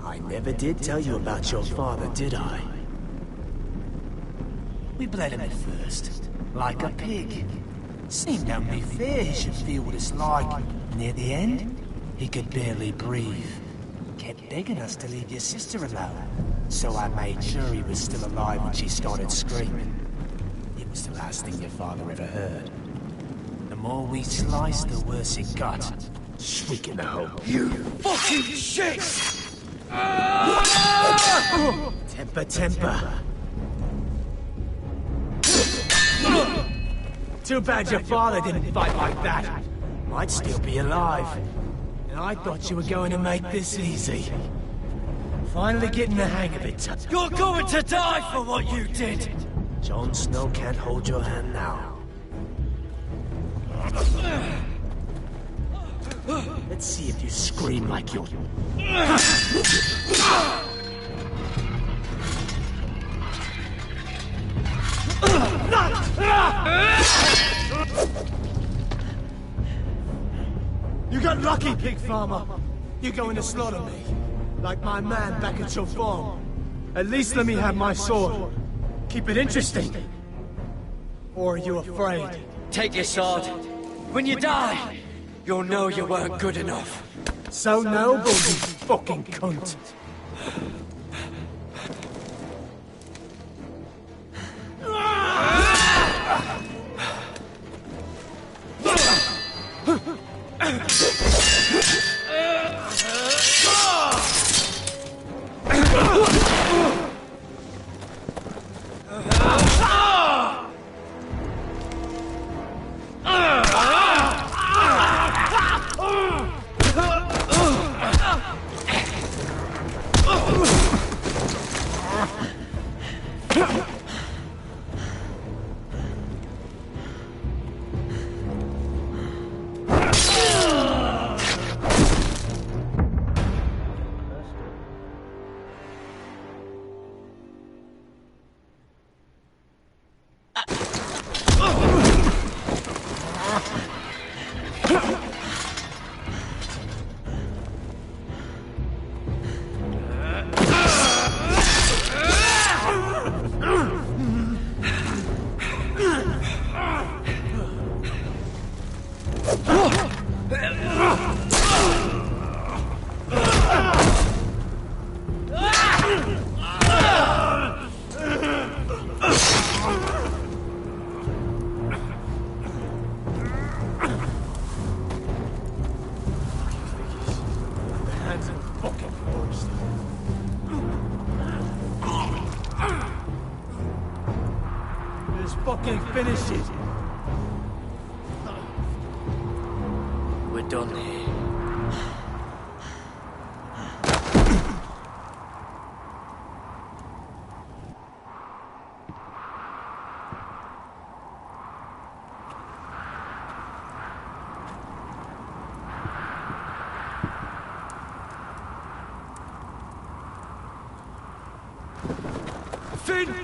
Speaker 11: I never did tell you about your father, did I? We bled him at first, like a pig. Seemed only fair he should feel what it's like. Near the end, he could barely breathe. Kept begging us to leave your sister alone. So I made sure he was still alive when she started screaming. It was the last thing your father ever heard. The more we sliced, the worse it got. Shrieking the whole... You fucking shit! Temper, temper. Too bad your father didn't fight like that. Might still be alive. And I thought you were going to make this easy. Finally getting the hang of it.
Speaker 8: You're going to die for what you did!
Speaker 11: Jon Snow can't hold your hand now. Let's see if you scream like you're... You got lucky, pig farmer. You're going to slaughter me. Like my man back at your farm. At least let me have my sword. Keep it interesting. Or are you afraid?
Speaker 8: Take your sword. When you die, you'll know you weren't good enough.
Speaker 11: So noble, you fucking cunt.
Speaker 20: finish it.
Speaker 8: We're done here.
Speaker 20: Finn!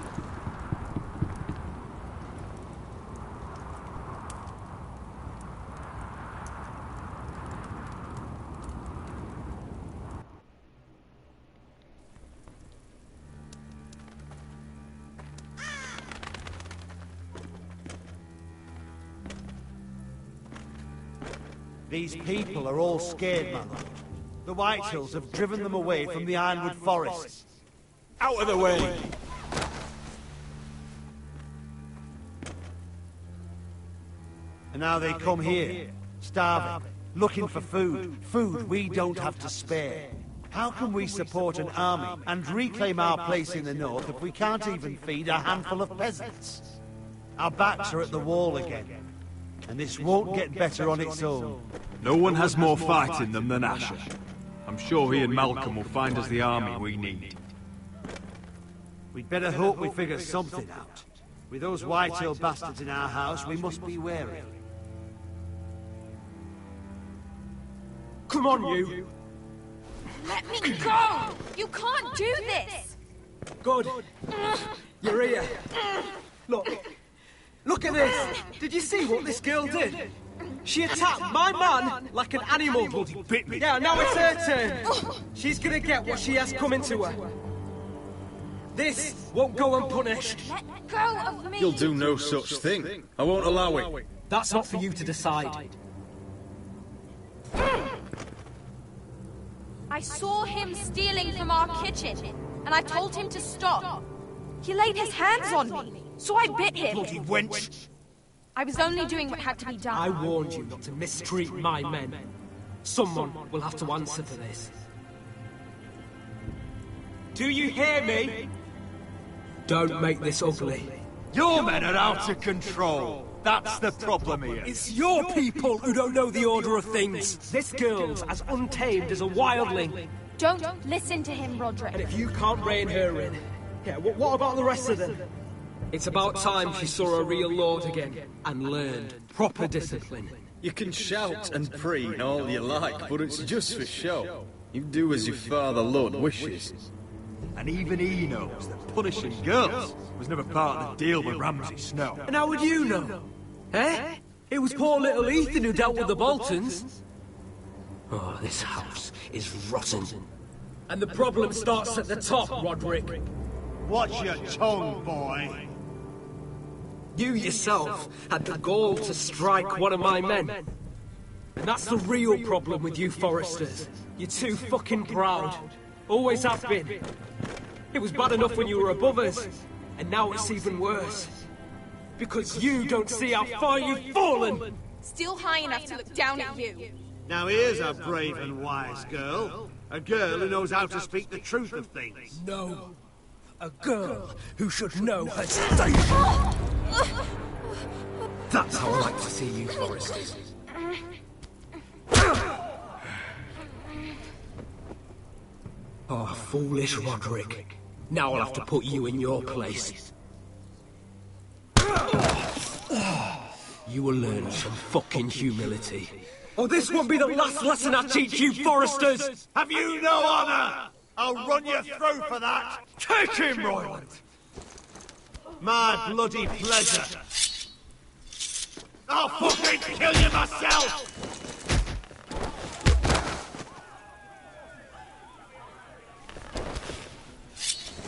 Speaker 10: These people are all scared, my lord. The Whitehills have driven them away from the Ironwood Forest.
Speaker 20: Out of the way!
Speaker 10: And now they come here, starving, looking for food. Food we don't have to spare. How can we support an army and reclaim our place in the north if we can't even feed a handful of peasants? Our backs are at the wall again, and this won't get better on its own.
Speaker 4: No one has more fight in them than Asher. I'm sure he and Malcolm will find us the army we need.
Speaker 10: We'd better hope we figure something out. With those Whitehill bastards in our house, we must be wary.
Speaker 3: Come on, you!
Speaker 16: Let me go! You can't do this!
Speaker 3: Good. You're here. Look at this! Did you see what this girl did? She attacked my man like an animal.
Speaker 20: Bloody bit me.
Speaker 3: Yeah, now it's her turn. She's gonna get what she has coming to her. This won't go unpunished.
Speaker 16: Let go of me!
Speaker 15: You'll do no such thing. I won't allow it.
Speaker 3: That's not for you to decide.
Speaker 16: I saw him stealing from our kitchen, and I told him to stop. He laid his hands on me, so I bit him.
Speaker 20: Bloody wench!
Speaker 16: I was only doing what had to be done.
Speaker 3: I warned you not to mistreat my men. Someone will have to answer for this. Do you hear me? Don't make this ugly.
Speaker 20: Your men are out of control. That's the problem here.
Speaker 3: It's your people who don't know the order of things. This girl's as untamed as a wildling.
Speaker 16: Don't listen to him, Roderick.
Speaker 3: And if you can't rein her in, yeah, what about the rest of them? It's about time she saw a real lord again and learned proper discipline.
Speaker 15: You can shout and preen all you like, but it's just for show. You do as your father Lord wishes.
Speaker 4: And even he knows that punishing girls was never part of the deal with Ramsay Snow.
Speaker 3: And how would you know? Eh? It was poor little Ethan who dealt with the Boltons. Oh, this house is rotten. And the problem starts at the top, Roderick.
Speaker 10: Watch your tongue, boy.
Speaker 3: You yourself had the gall to strike one of my men. And that's the real problem with you Foresters. You're too fucking proud. Always have been. It was bad enough when you were above us, and now it's even worse. Because you don't see how far you've fallen!
Speaker 16: Still high enough to look down at you.
Speaker 10: Now here's a brave and wise girl. A girl who knows how to speak the truth of things.
Speaker 3: No. A girl who should know her station. That's how I like to see you, Foresters. Oh, foolish Roderick. Now I'll have to put you in your place. You will learn some fucking humility. Oh, this won't be the last lesson I teach you, Foresters!
Speaker 10: Have you no honor? I'll run your throat for that!
Speaker 20: Take him, Royland!
Speaker 10: My bloody pleasure! I'll fucking kill you myself!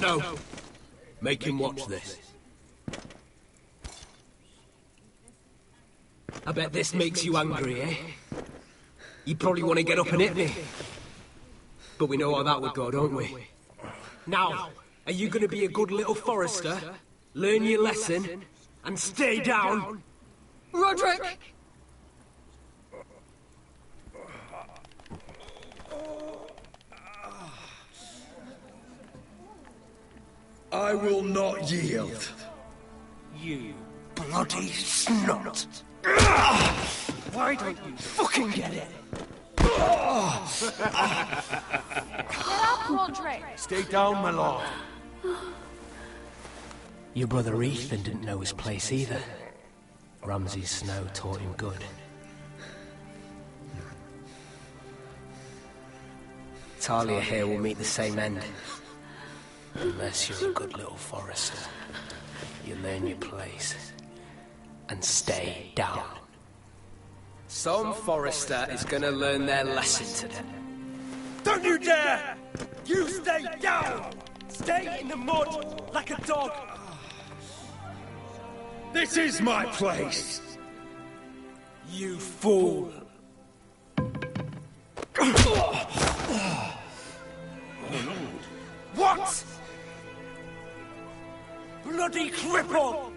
Speaker 3: No. Make him watch this. I bet this makes you angry, eh? You probably want to get up and hit me. But we know how that would go, don't we? Now, are you going to be a good little Forester, learn your lesson, and stay down?
Speaker 16: Roderick!
Speaker 15: I will not yield.
Speaker 20: You
Speaker 3: bloody snot! Why don't you fucking get it?
Speaker 16: Get up, Roderick!
Speaker 11: Stay down, my lord.
Speaker 3: Your brother Ethan didn't know his place either. Ramsay Snow taught him good. Talia here will meet the same end. Unless you're a good little Forrester. You learn your place. And stay down. Some Forrester is gonna learn their lesson today.
Speaker 13: Don't you dare! You stay down! Stay in the mud like a dog!
Speaker 18: This is my place!
Speaker 13: You fool! What? Bloody cripple!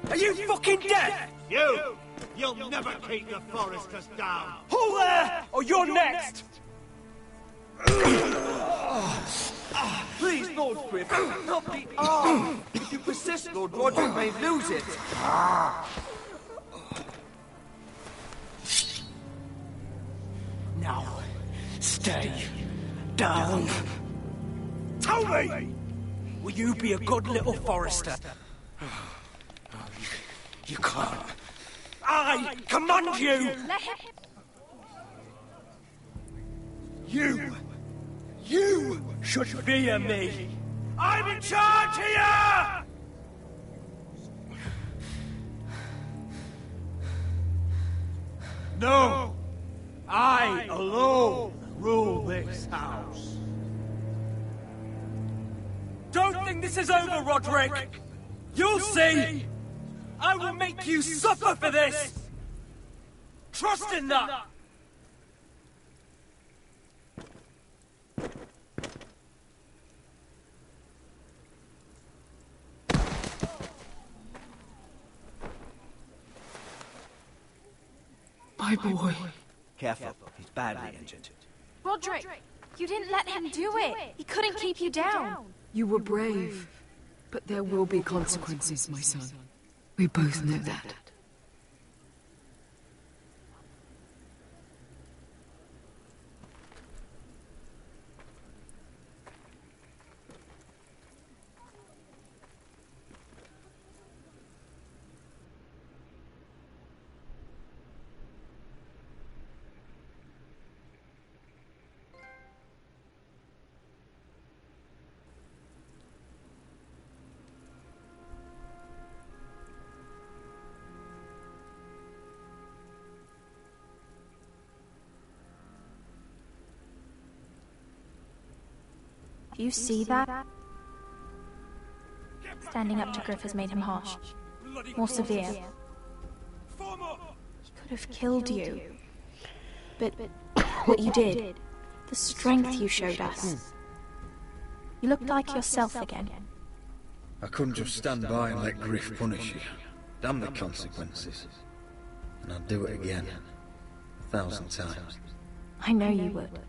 Speaker 13: Are you fucking dead?
Speaker 10: You'll never keep the Foresters down!
Speaker 13: Hold there, or you're next!
Speaker 3: Please, Lord Griff, not the arm! If you persist, Lord Roderick may lose it. Now, stay down.
Speaker 13: Tell me! Will you be a good little Forester?
Speaker 3: You can't.
Speaker 13: I command you!
Speaker 16: Let him...
Speaker 13: You should fear me! I'm in charge here! No! I alone rule this house. Don't think this is over, Roderick! You'll see! I will make you suffer for this! Trust in that!
Speaker 3: My boy.
Speaker 1: Careful, he's badly injured.
Speaker 16: Roderick, you didn't let him do it. He couldn't keep you down.
Speaker 6: You were brave, but there will be consequences, my son. We both know that.
Speaker 14: You see that? Standing up to Griff has made him harsh. More severe. He could have killed you. But what you did, the strength you showed us. You looked like yourself again.
Speaker 15: I couldn't just stand by and let Griff punish you. Damn the consequences. And I'd do it again. 1,000 times.
Speaker 14: I know you would.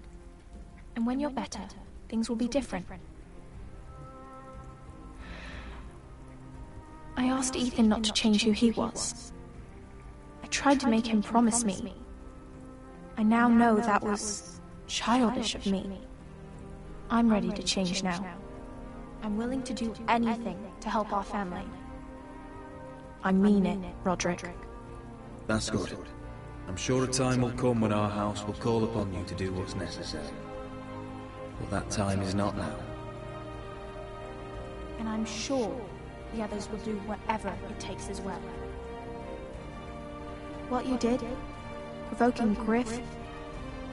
Speaker 14: And when you're better, things will be different. I asked Ethan not to change who he was. I tried to make him promise me. I now know that was childish of me. I'm ready to change now. I'm willing to do anything to help our family. I mean it, Roderick.
Speaker 15: That's good. I'm sure a time will come when our house will call upon you to do what's necessary. But that time is not now.
Speaker 14: And I'm sure the others will do whatever it takes as well. What you did, provoking Griff,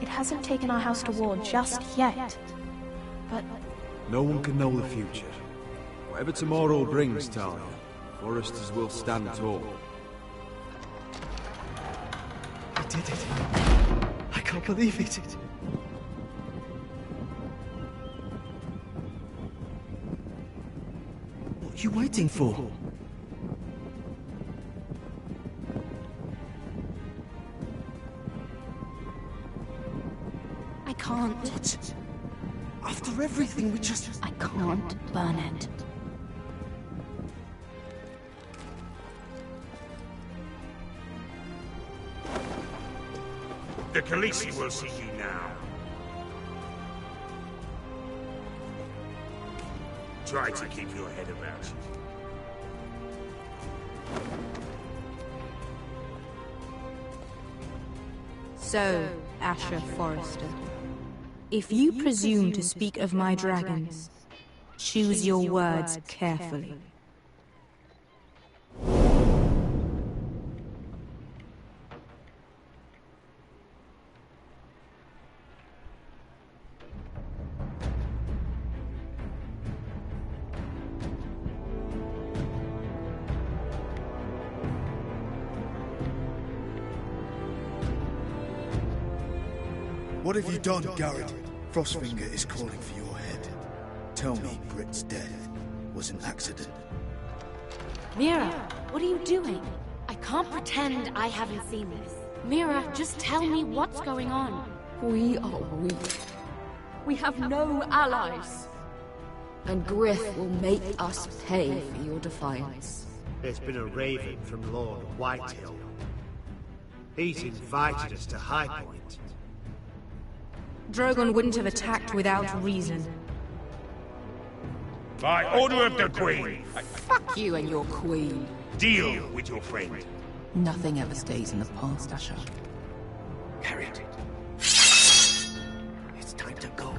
Speaker 14: it hasn't taken our house to war just yet. But
Speaker 4: no one can know the future. Whatever tomorrow brings, Talia, Foresters will stand tall.
Speaker 3: I did it. I can't believe it. What are you waiting for?
Speaker 14: I can't.
Speaker 3: After everything, we just...
Speaker 14: I can't burn it.
Speaker 18: The Khaleesi will see you now. Try to keep your head about you.
Speaker 2: So, Asher Forrester, if you presume to speak of my dragons, choose your words carefully.
Speaker 21: What have you done, Garrett? Frostfinger is calling for your head. Tell me Britt's death was an accident.
Speaker 14: Mira, what are you doing? I can't pretend I haven't seen this. Mira, just tell me what's going on.
Speaker 6: We are weak. We have no allies. And Griff will make us pay for your defiance.
Speaker 10: There's been a raven from Lord Whitehill. He's invited us to High Point.
Speaker 2: Drogon wouldn't have attacked without reason.
Speaker 18: By order of the Queen.
Speaker 6: Fuck you and your queen.
Speaker 18: Deal with your friend.
Speaker 6: Nothing ever stays in the past, Asher.
Speaker 21: Harriet. It's time to go.